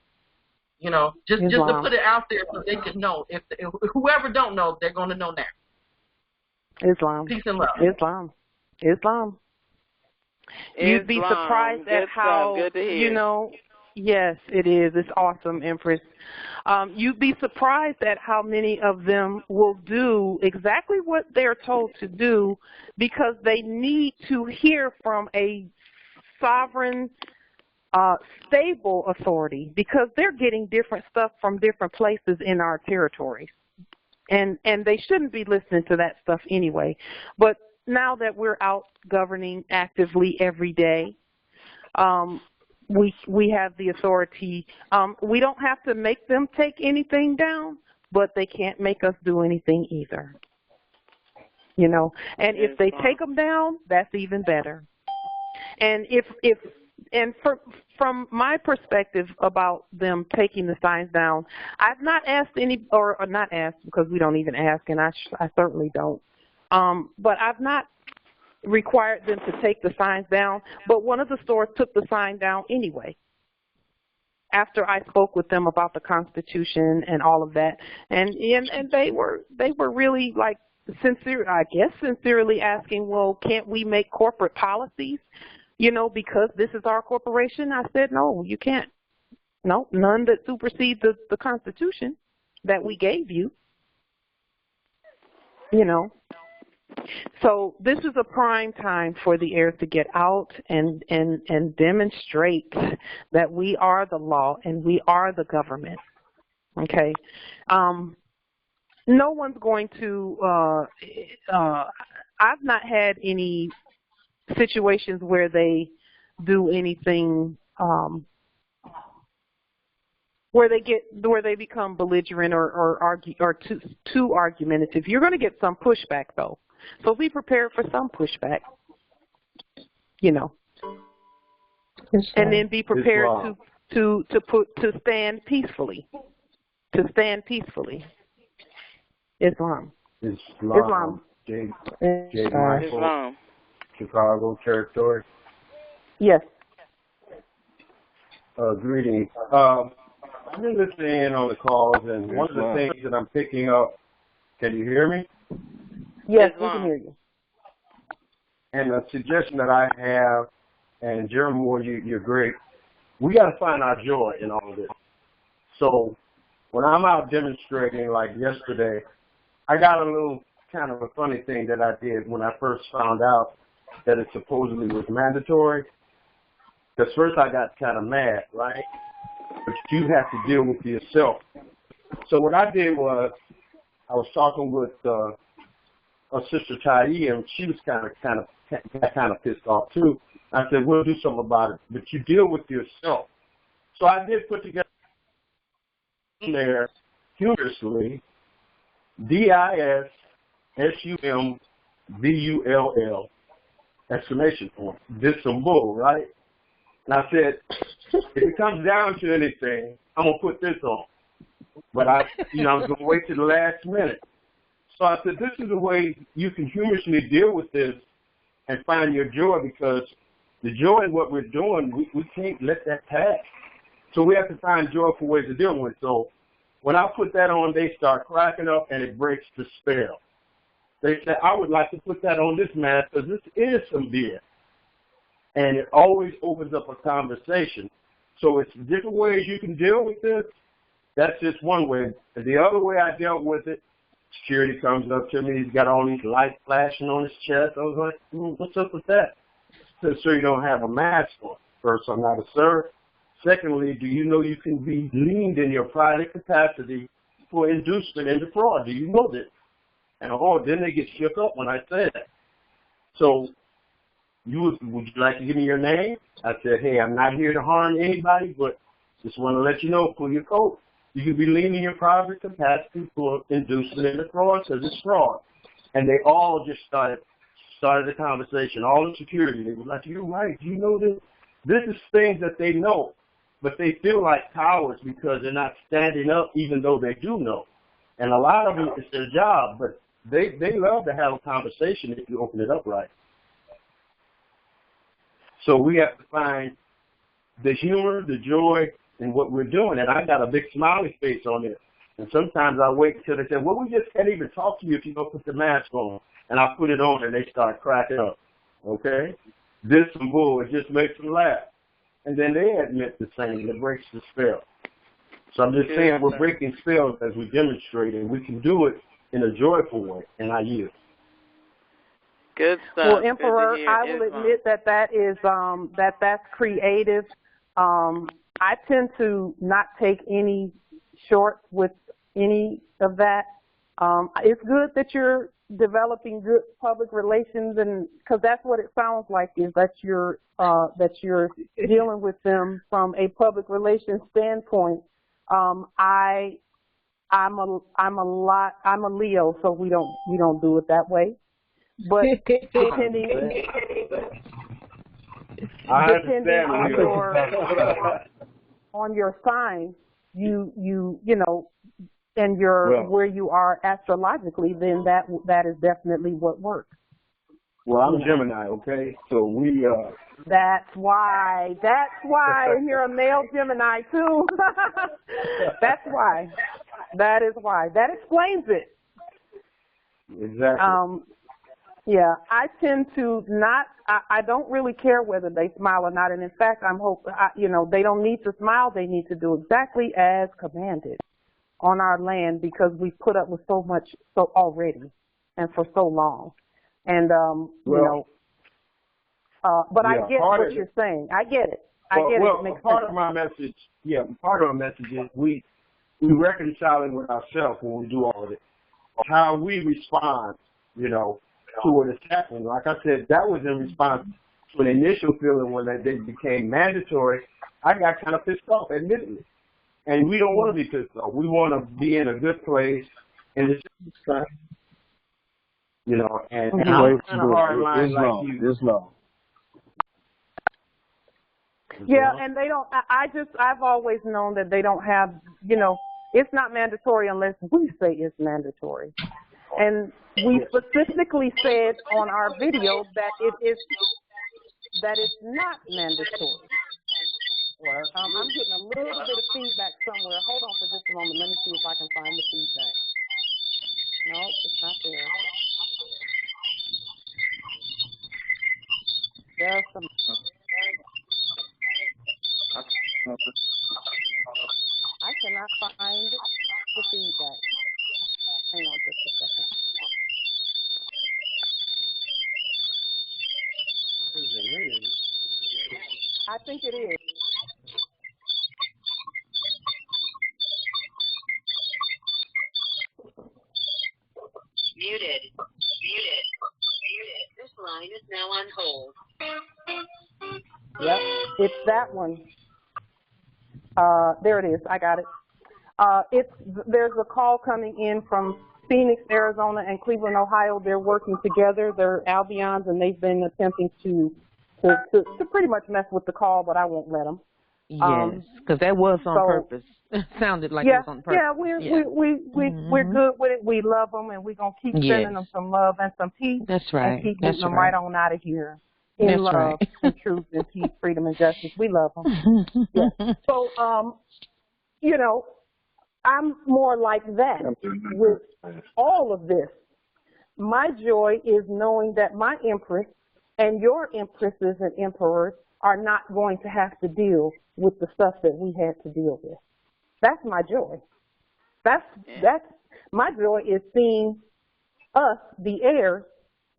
Just to put it out there so they can know. If whoever don't know, they're going to know now. Islam. Peace and love. Islam. You'd be surprised at how, yes, it is. It's awesome, Empress. You'd be surprised at how many of them will do exactly what they're told to do because they need to hear from a sovereign, stable authority because they're getting different stuff from different places in our territories. And they shouldn't be listening to that stuff anyway. But now that we're out governing actively every day, we have the authority. We don't have to make them take anything down, but they can't make us do anything either. And if they take them down, that's even better. And from my perspective about them taking the signs down, I've not asked or not asked because we don't even ask, and I certainly don't. But I've not required them to take the signs down, but one of the stores took the sign down anyway after I spoke with them about the Constitution and all of that, and they were really like sincerely asking, well, can't we make corporate policies, because this is our corporation? I said, no, you can't. No, none that supersede the Constitution that we gave you. So this is a prime time for the heirs to get out and demonstrate that we are the law and we are the government. Okay. No one's going to. I've not had any situations where they do anything. Where they become belligerent or argue or too argumentative. You're going to get some pushback though. So be prepared for some pushback, And then be prepared to stand peacefully. To stand peacefully. Islam. Islam. J. Michael, Islam. Chicago territory. Yes. Greetings. I've been listening in on the calls, and one of the things that I'm picking up, can you hear me? Yes, we can hear you. And the suggestion that I have, and Jeremy Moore, you're great, we got to find our joy in all of this. So when I'm out demonstrating, like yesterday, I got a little kind of a funny thing that I did when I first found out that it supposedly was mandatory. Because first I got kind of mad, right? But you have to deal with yourself. So what I did was I was talking with our sister Taye, and she was kind of pissed off too. I said, we'll do something about it, but you deal with yourself. So I did put together there humorously DISSUMVULL exclamation point. Did some bull, right? And I said, if it comes down to anything, I'm gonna put this on. But I was gonna wait till the last minute. So I said, this is the way you can humorously deal with this and find your joy, because the joy in what we're doing, we can't let that pass. So we have to find joyful ways of dealing with it. So when I put that on, they start cracking up, and it breaks the spell. They said, I would like to put that on this mask because this is some beer. And it always opens up a conversation. So it's different ways you can deal with this. That's just one way. And the other way I dealt with it, security comes up to me. He's got all these lights flashing on his chest. I was like, what's up with that? So you don't have a mask on. First, I'm not a sir. Secondly, do you know you can be leaned in your private capacity for inducement into fraud? Do you know this? And then they get shook up when I say that. So would you like to give me your name? I said, hey, I'm not here to harm anybody, but just want to let you know, pull your coat. You can be leaning your private capacity for inducement into fraud because it's fraud. And they all just started the conversation. All the security, they were like, you're right. You know this? This is things that they know, but they feel like cowards because they're not standing up even though they do know. And a lot of them, it's their job, but they love to have a conversation if you open it up right. So we have to find the humor, the joy in what we're doing. And I got a big smiley face on it. And sometimes I wait until they say, well, we just can't even talk to you if you don't put the mask on. And I put it on and they start cracking up. Okay? This some bull. It just makes them laugh. And then they admit the same. It breaks the spell. So I'm just saying we're breaking spells as we demonstrate, and we can do it in a joyful way. And I yield. Good stuff. Well, Emperor, I will admit that is that's creative. I tend to not take any shorts with any of that. It's good that you're developing good public relations, and because that's what it sounds like, is that you're dealing with them from a public relations standpoint. I'm a Leo, so we don't do it that way. But depending on your sign, you know, and where you are astrologically, then that is definitely what works. Well, I'm Gemini, okay? So we That's why, and you're a male Gemini too. That's why. That is why. That explains it. Exactly. Yeah, I tend to not. I don't really care whether they smile or not, and in fact, they don't need to smile. They need to do exactly as commanded on our land, because we put up with so much already and for so long. And but I get what you're saying. I get it. It makes part sense. of my message, part of our message is we reconciling with ourselves when we do all of it. How we respond, to what is happening. Like I said, that was in response to an initial feeling when they became mandatory. I got kind of pissed off, admittedly. And we don't want to be pissed off. We want to be in a good place. And it's and I'm kind of hard line like you. Islam. Yeah, and they don't, I've always known that they don't have, you know, it's not mandatory unless we say it's mandatory. And we specifically said on our video that it's not mandatory. I'm getting a little bit of feedback somewhere. Hold on for just a moment. Let me see if I can find the feedback. No, it's not there. There's some. I cannot find the feedback. Hang on just a second. I think it is. Muted. This line is now on hold. Yep, it's that one. There it is. I got it. There's a call coming in from Phoenix, Arizona, and Cleveland, Ohio. They're working together. They're Albions, and they've been attempting to pretty much mess with the call, but I won't let them. Yes, because that was on purpose. It sounded like it was on purpose. Yeah, we're good with it. We love them, and we're gonna keep sending them some love and some peace. That's right. And keep getting them right on out of here in love and truth and peace, freedom and justice. We love them. Yeah. So, you know, I'm more like that with all of this. My joy is knowing that my empress and your empresses and emperors are not going to have to deal with the stuff that we had to deal with. That's my joy. That's my joy is seeing us, the heirs,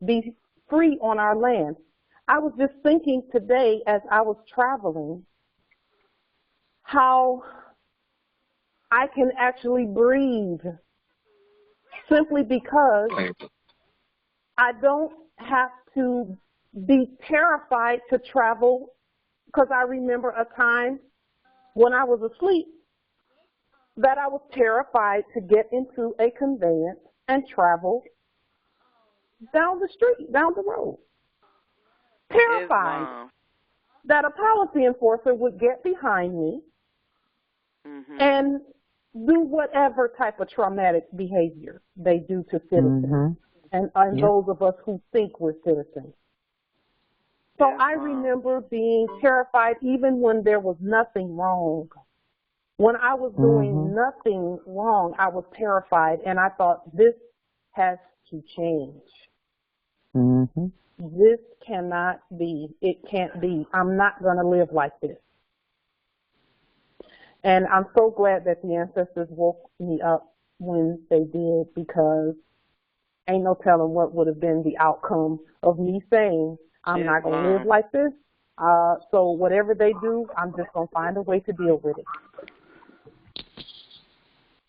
be free on our land. I was just thinking today as I was traveling how I can actually breathe simply because I don't have to be terrified to travel, because I remember a time when I was asleep that I was terrified to get into a conveyance and travel down the street, down the road. Terrified that a policy enforcer would get behind me and do whatever type of traumatic behavior they do to citizens and those of us who think we're citizens. So I remember being terrified even when there was nothing wrong. When I was doing nothing wrong, I was terrified, and I thought, this has to change. This cannot be. It can't be. I'm not going to live like this. And I'm so glad that the ancestors woke me up when they did, because ain't no telling what would have been the outcome of me saying, I'm not going to live like this. So whatever they do, I'm just going to find a way to deal with it.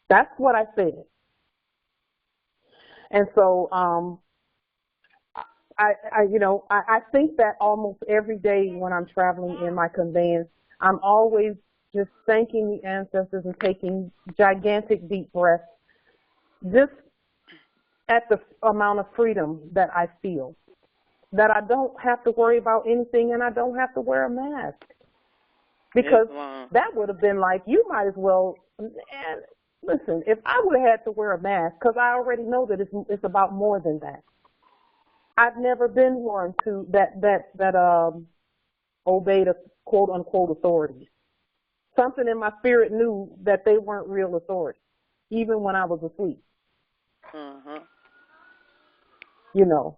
That's what I said. And so, I think that almost every day when I'm traveling in my conveyance, I'm always just thanking the ancestors and taking gigantic deep breaths, just at the amount of freedom that I feel, that I don't have to worry about anything and I don't have to wear a mask. Because that would have been like, you might as well, listen, if I would have had to wear a mask, because I already know that it's about more than that. I've never been one to that obeyed a quote unquote authorities. Something in my spirit knew that they weren't real authority, even when I was asleep. You know,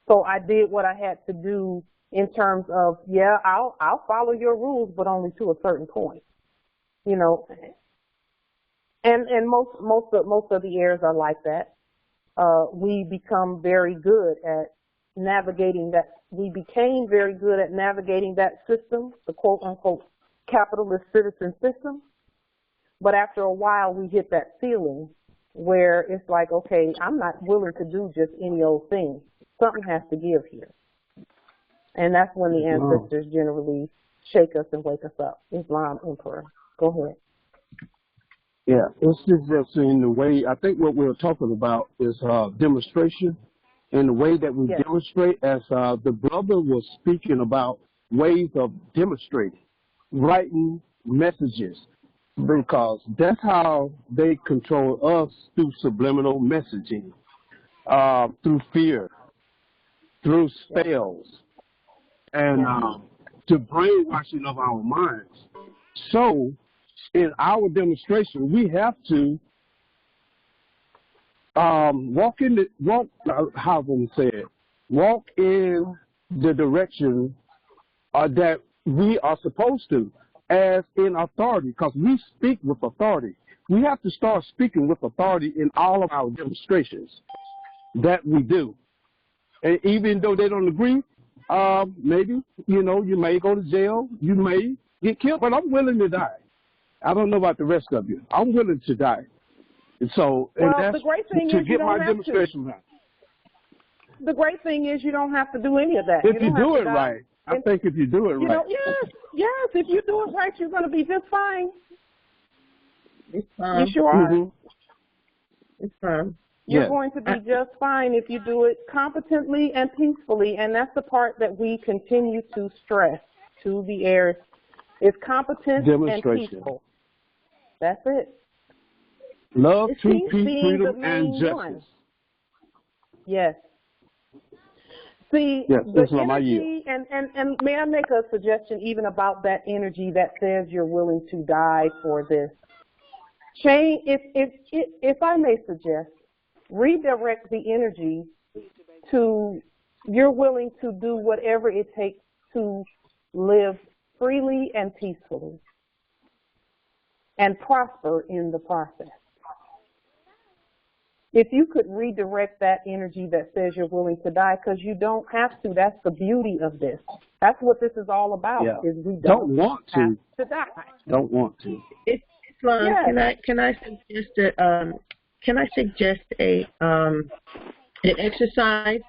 so I did what I had to do in terms of, yeah, I'll follow your rules, but only to a certain point. You know, and most of the heirs are like that. We become very good at navigating that. We became very good at navigating that system, the quote unquote capitalist citizen system. But after a while, we hit that ceiling where it's like, okay, I'm not willing to do just any old thing. Something has to give here. And that's when the ancestors generally shake us and wake us up. Islam Emperor. Go ahead. Yeah, it's just in the way, I think what we're talking about is demonstration, and the way that we demonstrate, as the brother was speaking about ways of demonstrating, writing messages, because that's how they control us, through subliminal messaging, through fear, through spells, and to brainwashing of our minds. So in our demonstration, we have to walk in the direction that we are supposed to, as in authority, because we speak with authority. We have to start speaking with authority in all of our demonstrations that we do. And even though they don't agree, maybe, you may go to jail, you may get killed, but I'm willing to die. I don't know about the rest of you. I'm willing to die. And so, and that's the great thing to is get my demonstration right. The great thing is you don't have to do any of that. If you do it right, I think if you do it right. Yes, if you do it right, you're going to be just fine. It's fine. You sure are. Mm-hmm. It's fine. You're going to be just fine if you do it competently and peacefully, and that's the part that we continue to stress to the heirs. It's competent and peaceful. That's it. Love, truth, peace, being freedom, and justice. One. Yes. See, yes, the energy, and may I make a suggestion even about that energy that says you're willing to die for this? Change, if I may suggest, redirect the energy to you're willing to do whatever it takes to live freely and peacefully and prosper in the process. If you could redirect that energy that says you're willing to die, because you don't have to. That's the beauty of this. That's what this is all about. Is we don't want have to die. Don't want to. Islam, yes. Can I suggest an exercise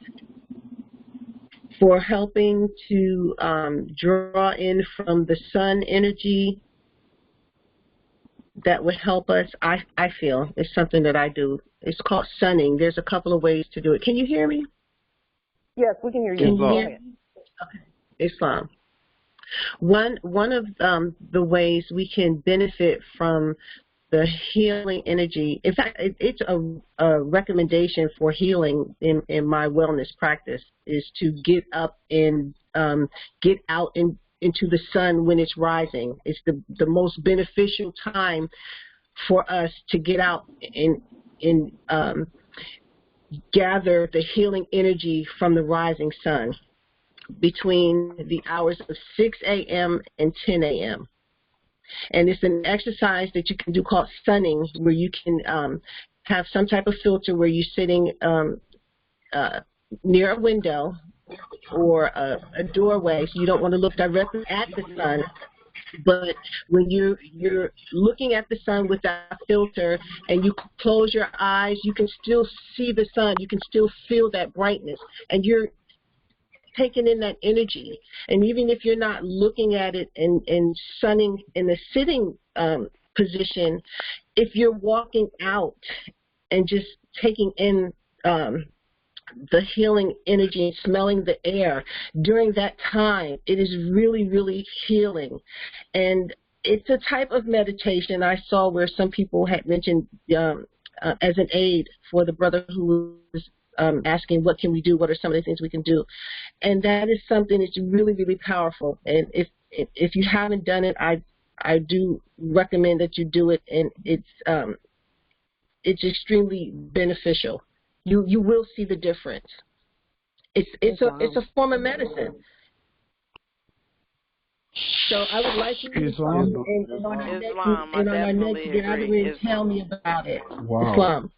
for helping to draw in from the sun energy that would help us? I feel it's something that I do. It's called sunning. There's a couple of ways to do it. Can you hear me? Yes, we can hear you. Can you hear me? Okay. Islam. One of the ways we can benefit from the healing energy. In fact, it's a recommendation for healing in my wellness practice is to get up and get out into the sun when it's rising. It's the most beneficial time for us to get out and gather the healing energy from the rising sun between the hours of 6 a.m. and 10 a.m. And it's an exercise that you can do called sunning, where you can have some type of filter where you're sitting near a window or a doorway, so you don't want to look directly at the sun. But when you're looking at the sun with that filter and you close your eyes, you can still see the sun. You can still feel that brightness, and you're taking in that energy. And even if you're not looking at it and sunning in the sitting position, if you're walking out and just taking in the healing energy and smelling the air during that time, it is really, really healing. And it's a type of meditation I saw where some people had mentioned as an aid for the brother who was asking, what can we do? What are some of the things we can do? And that is something that's really, really powerful. And if you haven't done it, I do recommend that you do it, and it's extremely beneficial. You will see the difference. It's a form of medicine. So I would like you to on our next gathering, tell me about it. Wow. Islam.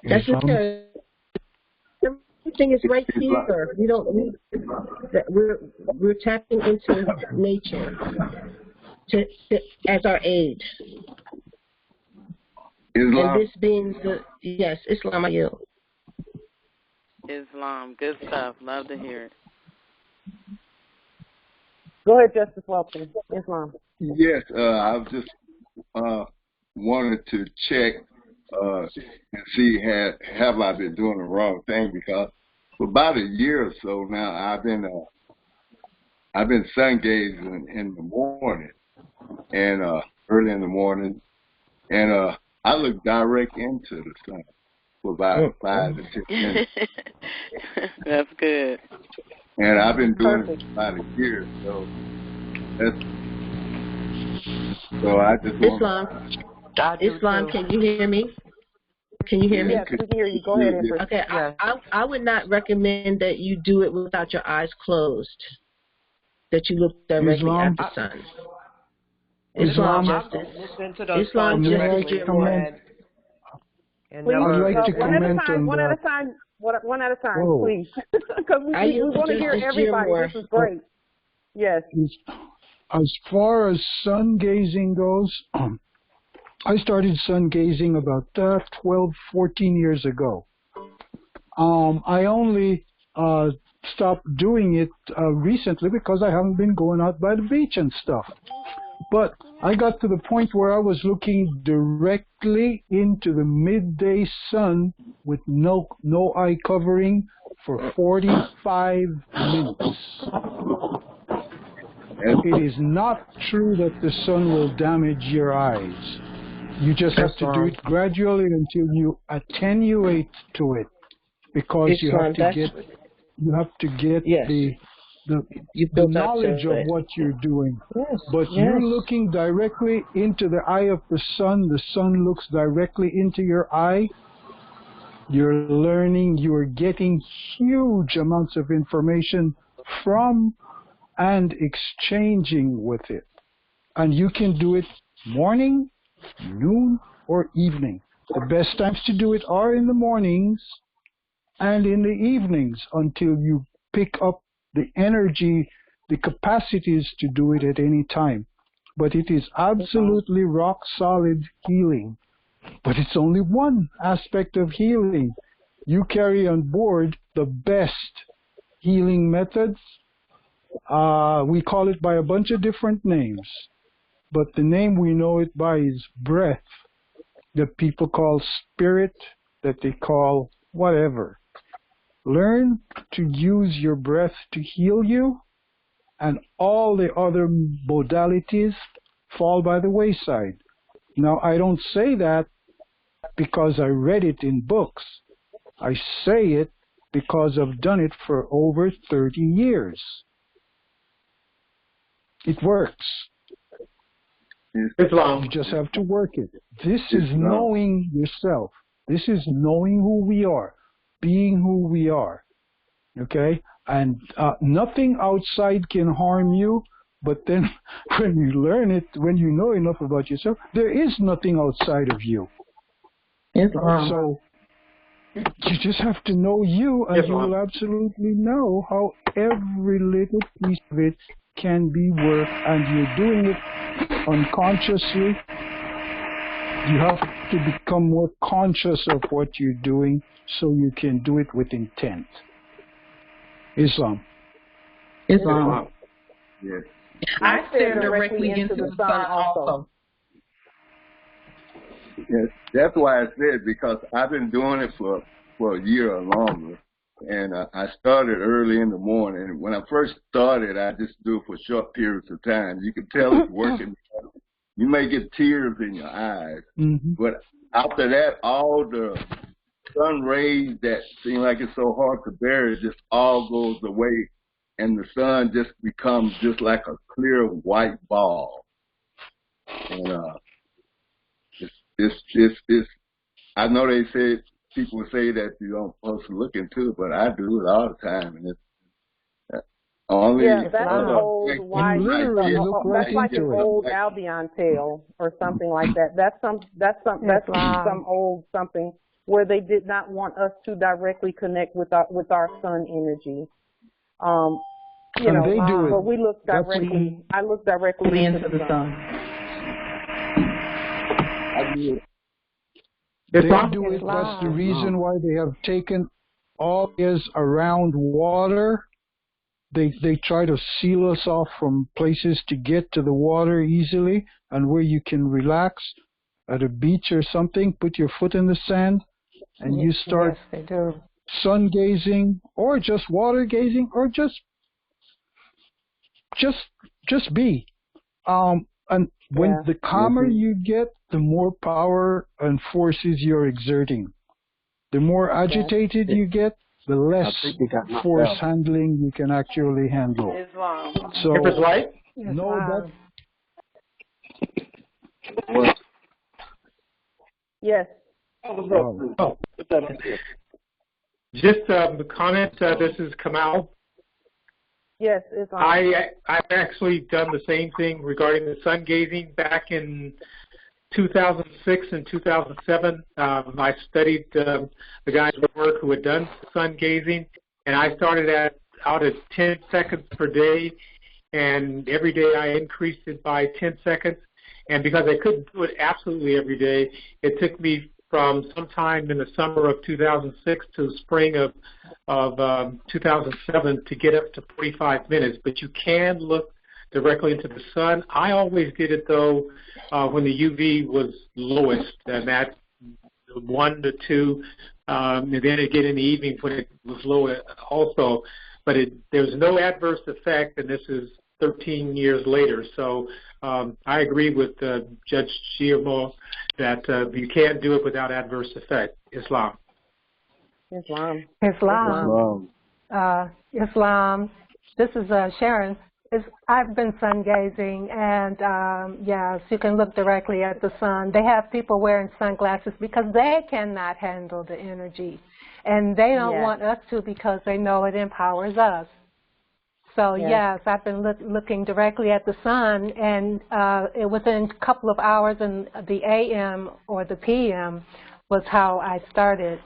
That's the everything is right here. We don't need that. We're tapping into nature as our aid. Islam. And this being Islam, Islam, good stuff. Love to hear it. Go ahead, Justice Welton. Islam. Yes, I was just wanted to check and see have I been doing the wrong thing, because for about a year or so now I've been I've been sun gazing in the morning and early in the morning, and I look direct into the sun for about 5 to 10 minutes. That's good. And I've been doing it for about a year, so I just want Islam, can you hear me? Can you hear me? Yes, we can hear you. Go ahead, Empress. Okay, I would not recommend that you do it without your eyes closed, that you look directly at the sun. Islam just one at a time, Whoa. please, because we want to hear everybody. This is great. Yes. As far as sun gazing goes, I started sun gazing about 12, 14 years ago. I only stopped doing it recently because I haven't been going out by the beach and stuff. But I got to the point where I was looking directly into the midday sun with no eye covering for 45 minutes. It is not true that the sun will damage your eyes. You just have to do it gradually until you attenuate to it, because you have to get the knowledge of what you're doing. But you're looking directly into the eye of the sun looks directly into your eye. You're learning, you're getting huge amounts of information from and exchanging with it. And you can do it morning, noon, or evening. The best times to do it are in the mornings and in the evenings until you pick up the energy, the capacities to do it at any time. But it is absolutely rock solid healing. But it's only one aspect of healing. You carry on board the best healing methods. We call it by a bunch of different names, but the name we know it by is breath, that people call spirit, that they call whatever. Learn to use your breath to heal you, and all the other modalities fall by the wayside. Now, I don't say that because I read it in books. I say it because I've done it for over 30 years. It works. You just have to work it. This is knowing yourself. This is knowing who we are, being who we are. Okay? And nothing outside can harm you, but then when you learn it, when you know enough about yourself, there is nothing outside of you. So you just have to know you, and you will absolutely know how every little piece of it can be worked, and you're doing it unconsciously. You have to become more conscious of what you're doing so you can do it with intent. Islam. Yes. I stare directly into the sun also. Yes, that's why I said, because I've been doing it for a year or longer. And I started early in the morning. When I first started, I just do it for short periods of time. You can tell it's working. You may get tears in your eyes. But after that, all the sun rays that seem like it's so hard to bear, it just all goes away. And the sun just becomes just like a clear white ball. And it's I know they said, people say that you don't supposed to look into it, but I do it all the time, and it's only. Yeah, that's an old white. That's like an old Albion tale or something like that. That's some old something where they did not want us to directly connect with our sun energy. You know, they do it. But we look directly. I look directly into the sun. I do it. They do it. That's the reason why they have taken all areas around water. They try to seal us off from places to get to the water easily, and where you can relax at a beach or something, put your foot in the sand, and you start sun gazing, or just water gazing, or just just be. And when the calmer you get, the more power and forces you're exerting. The more agitated you get, the less force handling you can actually handle. Islam. So, Empress White? know What? Yes. Oh. Just a comment. This is Kamal. Yes, it's on. I've actually done the same thing regarding the sun gazing back in 2006 and 2007. I studied the guy's work who had done sun gazing, and I started out at 10 seconds per day, and every day I increased it by 10 seconds. And because I couldn't do it absolutely every day, it took me from sometime in the summer of 2006 to the spring of 2007 to get up to 45 minutes. But you can look directly into the sun. I always did it, though, when the UV was lowest, and that's 1 to 2, and then again in the evening when it was low also. But there was no adverse effect, and this is 13 years later. So I agree with Judge Shiomo that you can't do it without adverse effect. Islam. Islam. Islam. This is Sharon. I've been sun gazing, and yes, you can look directly at the sun. They have people wearing sunglasses because they cannot handle the energy, and they don't want us to because they know it empowers us. So yes, I've been looking directly at the sun, and within a couple of hours in the AM or the PM was how I started.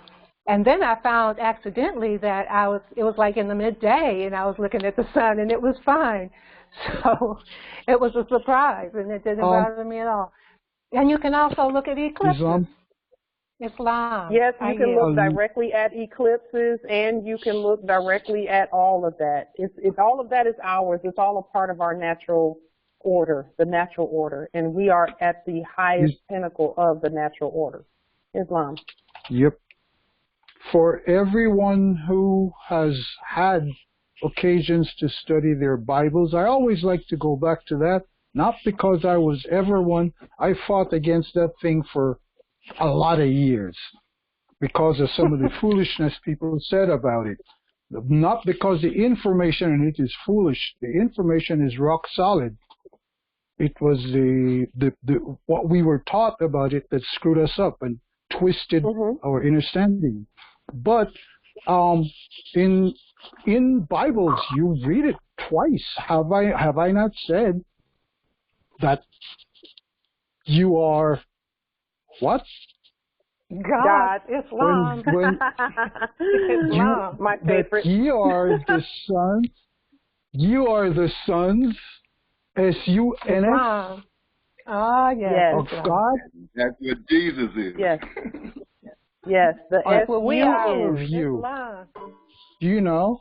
And then I found accidentally that it was like in the midday, and I was looking at the sun, and it was fine. So it was a surprise, and it didn't bother me at all. And you can also look at eclipses. Islam. Yes, you can look directly at eclipses, and you can look directly at all of that. All of that is ours. It's all a part of our natural order, the natural order, and we are at the highest pinnacle of the natural order. Islam. Yep. For everyone who has had occasions to study their Bibles, I always like to go back to that, not because I was ever one. I fought against that thing for a lot of years because of some of the foolishness people said about it. Not because the information in it is foolish. The information is rock solid. It was the what we were taught about it that screwed us up and twisted our understanding. But in Bibles, you read it twice. Have I not said that you are what? God. Islam. When Islam. My favorite. You are the sons. You are the sons. S-U-N-S. Yes. Of God. That's what Jesus is. Yes. Yes. The S-U-N of you. You know,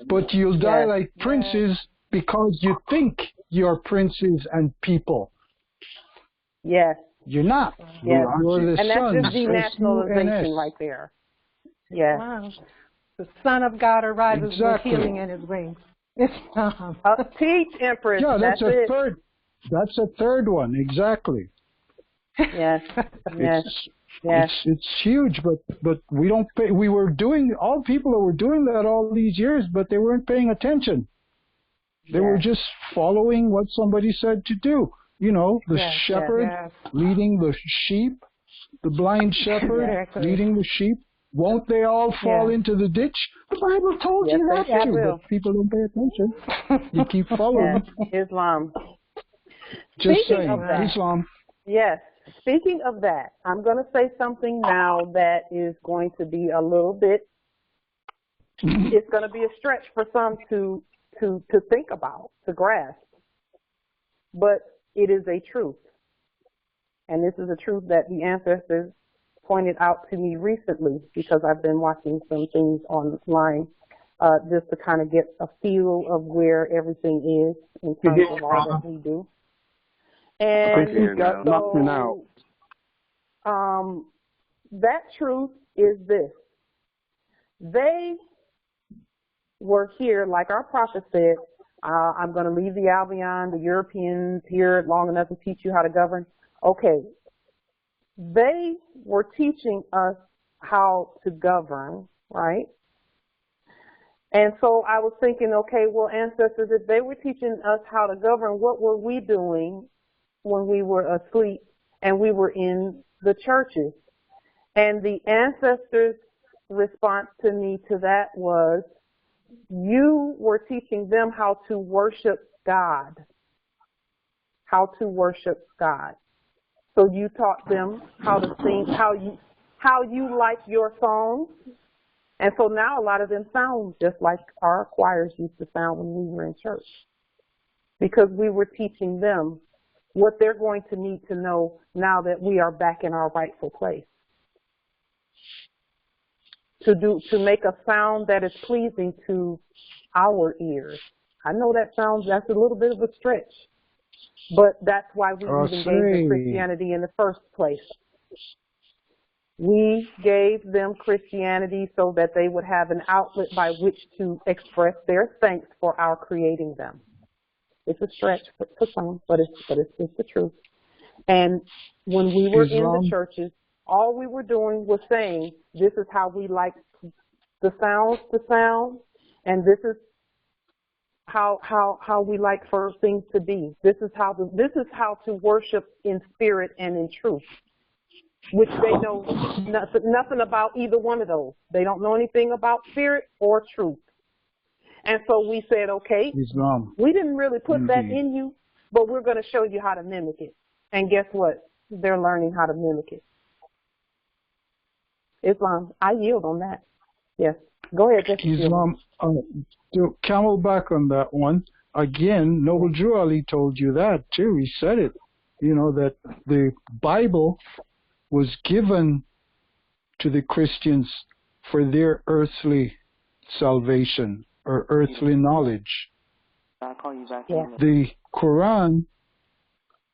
but you'll die like princes because you think you're princes and people. Yes. You're not. Yes. You're the and sons. That's just denationalization right there. Yes. Wow. The Son of God arises with healing in his wings. Teach, Empress. Yeah, that's a third. That's a third one, exactly. Yes. Yes. It's huge, but we don't pay. We were doing all people who were doing that all these years, but they weren't paying attention. They were just following what somebody said to do. You know, the shepherd leading the sheep, the blind shepherd leading the sheep. Won't they all fall into the ditch? The Bible told you not to, but people don't pay attention. You keep following. Islam. Just Speaking saying, of that, Islam. Yes. Speaking of that, I'm going to say something now that is going to be a little bit, it's going to be a stretch for some to think about, to grasp. But it is a truth. And this is a truth that the ancestors pointed out to me recently because I've been watching some things online just to kind of get a feel of where everything is in terms of all that we do. And so, that truth is this. They were here, like our prophet said, I'm going to leave the Albion, the Europeans here long enough to teach you how to govern. Okay, they were teaching us how to govern, right? And so I was thinking, okay, well, ancestors, if they were teaching us how to govern, what were we doing when we were asleep and we were in the churches? And the ancestors' response to me to that was, you were teaching them how to worship God. How to worship God. So you taught them how to sing, how you like your songs. And so now a lot of them sound just like our choirs used to sound when we were in church. Because we were teaching them what they're going to need to know now that we are back in our rightful place. To make a sound that is pleasing to our ears. I know that's a little bit of a stretch, but that's why we even gave them Christianity in the first place. We gave them Christianity so that they would have an outlet by which to express their thanks for our creating them. It's a stretch for some, but it's the truth. And when we were in the churches, all we were doing was saying, this is how we like the sounds to sound, and this is how we like for things to be. This is how to worship in spirit and in truth, which they know nothing about either one of those. They don't know anything about spirit or truth. And so we said, okay, we didn't really put that in you, but we're going to show you how to mimic it. And guess what? They're learning how to mimic it. Islam, I yield on that. Yes. Go ahead. Islam, to camel back on that one, again, Noble Drew Ali told you that too. He said it, that the Bible was given to the Christians for their earthly salvation or earthly knowledge. I'll call you back. Yeah. The Quran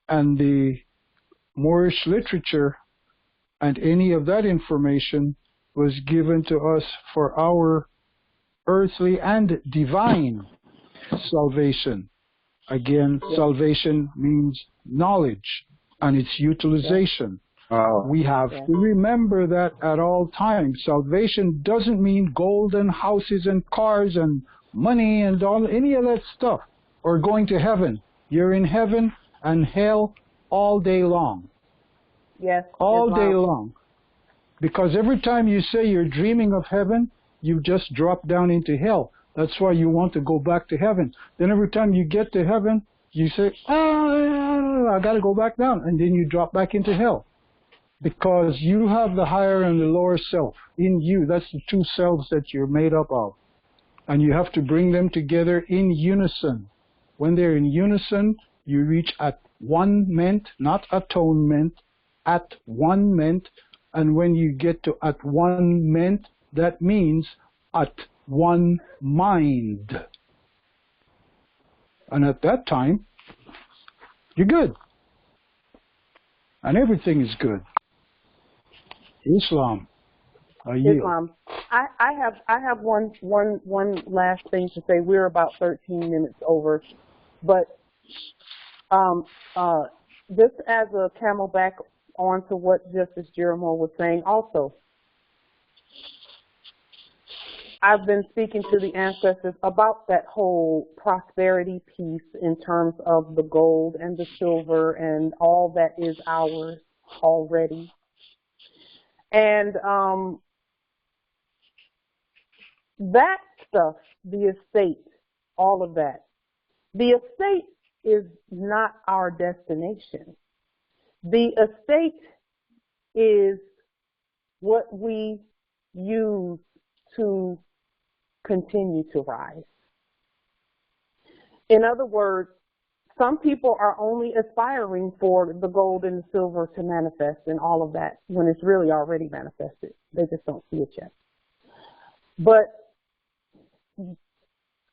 and the Moorish literature and any of that information was given to us for our earthly and divine salvation. Again, salvation means knowledge and its utilization. We have to remember that at all times. Salvation doesn't mean gold and houses and cars and money and any of that stuff, or going to heaven. You're in heaven and hell all day long. Yes. All day long. Because every time you say you're dreaming of heaven, you just drop down into hell. That's why you want to go back to heaven. Then every time you get to heaven, you say, I got to go back down. And then you drop back into hell. Because you have the higher and the lower self in you. That's the two selves that you're made up of. And you have to bring them together in unison. When they're in unison, you reach at one ment, not atonement, at one ment. And when you get to at one ment, that means at one mind. And at that time, you're good. And everything is good. Islam. Islam. I have one last thing to say. We're about 13 minutes over, but just as a camelback onto what Justice Jeremiah was saying also. I've been speaking to the ancestors about that whole prosperity piece in terms of the gold and the silver and all that is ours already. And that stuff, the estate, all of that, the estate is not our destination. The estate is what we use to continue to rise. In other words, some people are only aspiring for the gold and the silver to manifest and all of that when it's really already manifested. They just don't see it yet. But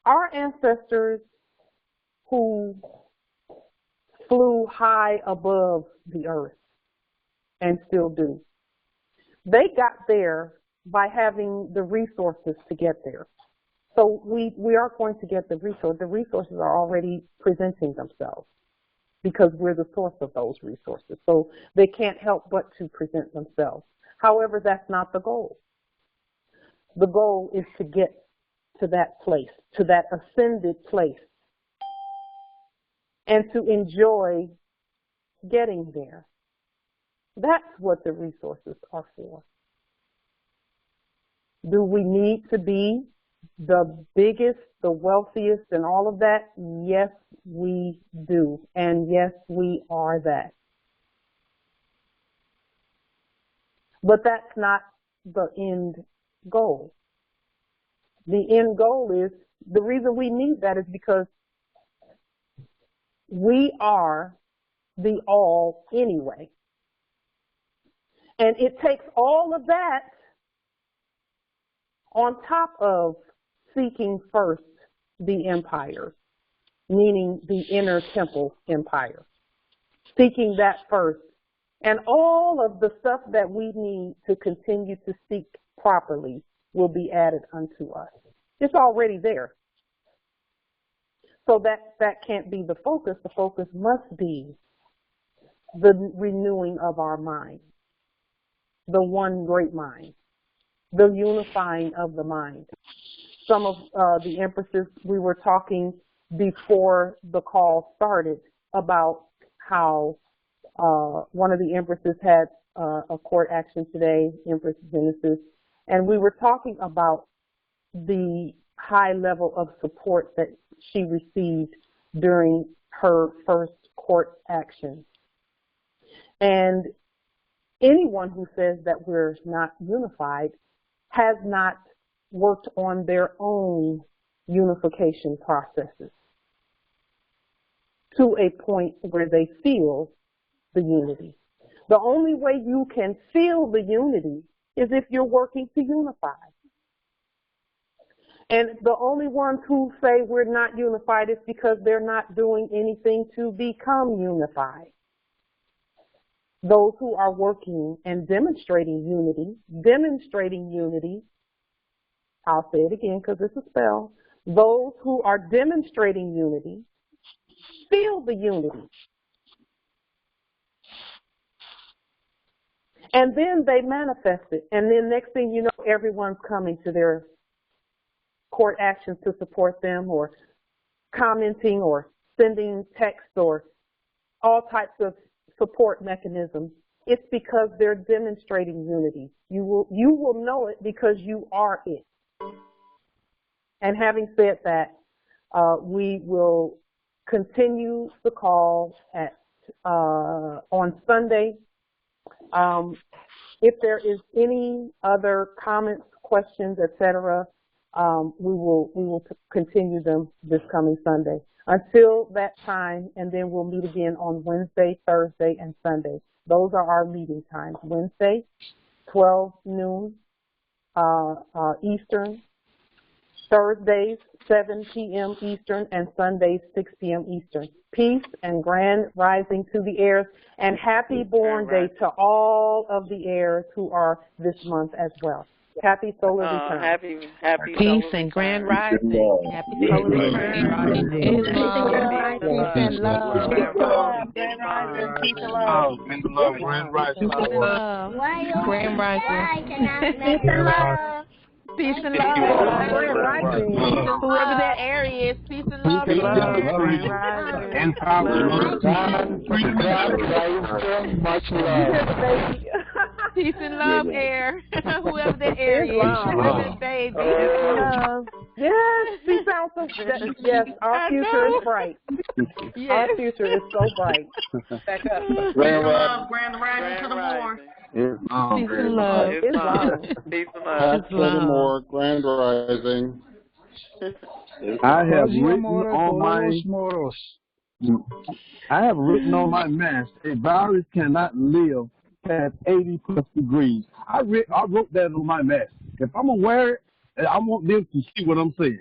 our ancestors who flew high above the earth and still do, they got there by having the resources to get there. So we are going to get the resource. The resources are already presenting themselves because we're the source of those resources. So they can't help but to present themselves. However, that's not the goal. The goal is to get to that place, to that ascended place, and to enjoy getting there. That's what the resources are for. Do we need to be the biggest, the wealthiest, and all of that? Yes, we do. And yes, we are that. But that's not the end goal. The end goal is, the reason we need that is because we are the all anyway. And it takes all of that on top of seeking first the empire, meaning the inner temple empire. Seeking that first. And all of the stuff that we need to continue to seek properly will be added unto us. It's already there. So that can't be the focus. The focus must be the renewing of our mind, the one great mind, the unifying of the mind. Some of the empresses, we were talking before the call started about how one of the empresses had a court action today, Empress Genesis, and we were talking about the high level of support that she received during her first court action. And anyone who says that we're not unified has not worked on their own unification processes to a point where they feel the unity. The only way you can feel the unity is if you're working to unify. And the only ones who say we're not unified is because they're not doing anything to become unified. Those who are working and demonstrating unity, I'll say it again because it's a spell. Those who are demonstrating unity feel the unity. And then they manifest it. And then next thing you know, everyone's coming to their court actions to support them, or commenting or sending text or all types of support mechanisms. It's because they're demonstrating unity. You will know it because you are it. And having said that, we will continue the call at on Sunday. If there is any other comments, questions, etc., we will continue them this coming Sunday. Until that time, and then we'll meet again on Wednesday, Thursday, and Sunday. Those are our meeting times. Wednesday, 12 noon Eastern. Thursdays, 7 p.m. Eastern, and Sundays, 6 p.m. Eastern. Peace and grand rising to the heirs, and happy born day to all of the heirs who are this month as well. Happy solar return. Happy peace and grand rising. Happy solar return. Peace and love. Grand rising, peace and love. Grand rising. Grand rising. Peace and love. Peace and love. Whoever that area is, peace and love. And power. Much love. Peace and love, air. Whoever that area is, whoever that baby. Yes, she sounds so good. Yes, our future is bright. Our future is so bright. Back up. Grand rising to the more. Peace and love. Peace and love. Furthermore, grand rising. I have written on my mask, a virus cannot live past 80 plus degrees. I wrote that on my mask. If I'm gonna wear it, I want them to see what I'm saying.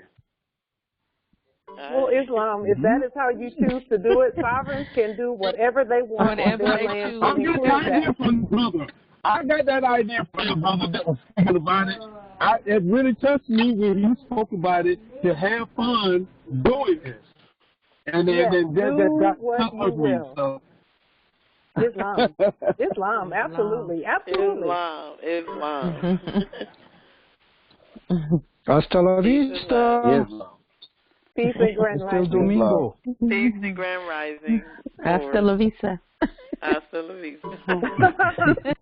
Well, Islam, if that is how you choose to do it, sovereigns can do whatever they want on their land. I'm getting the idea from the brother. I got that idea from the brother that was thinking about it. it really touched me when you spoke about it, to have fun doing this. And then that got stuck with me. So. Islam, absolutely. Islam. Hasta la vista. Peace and grand rising. Peace and grand rising. Hasta la vista. Hasta la vista.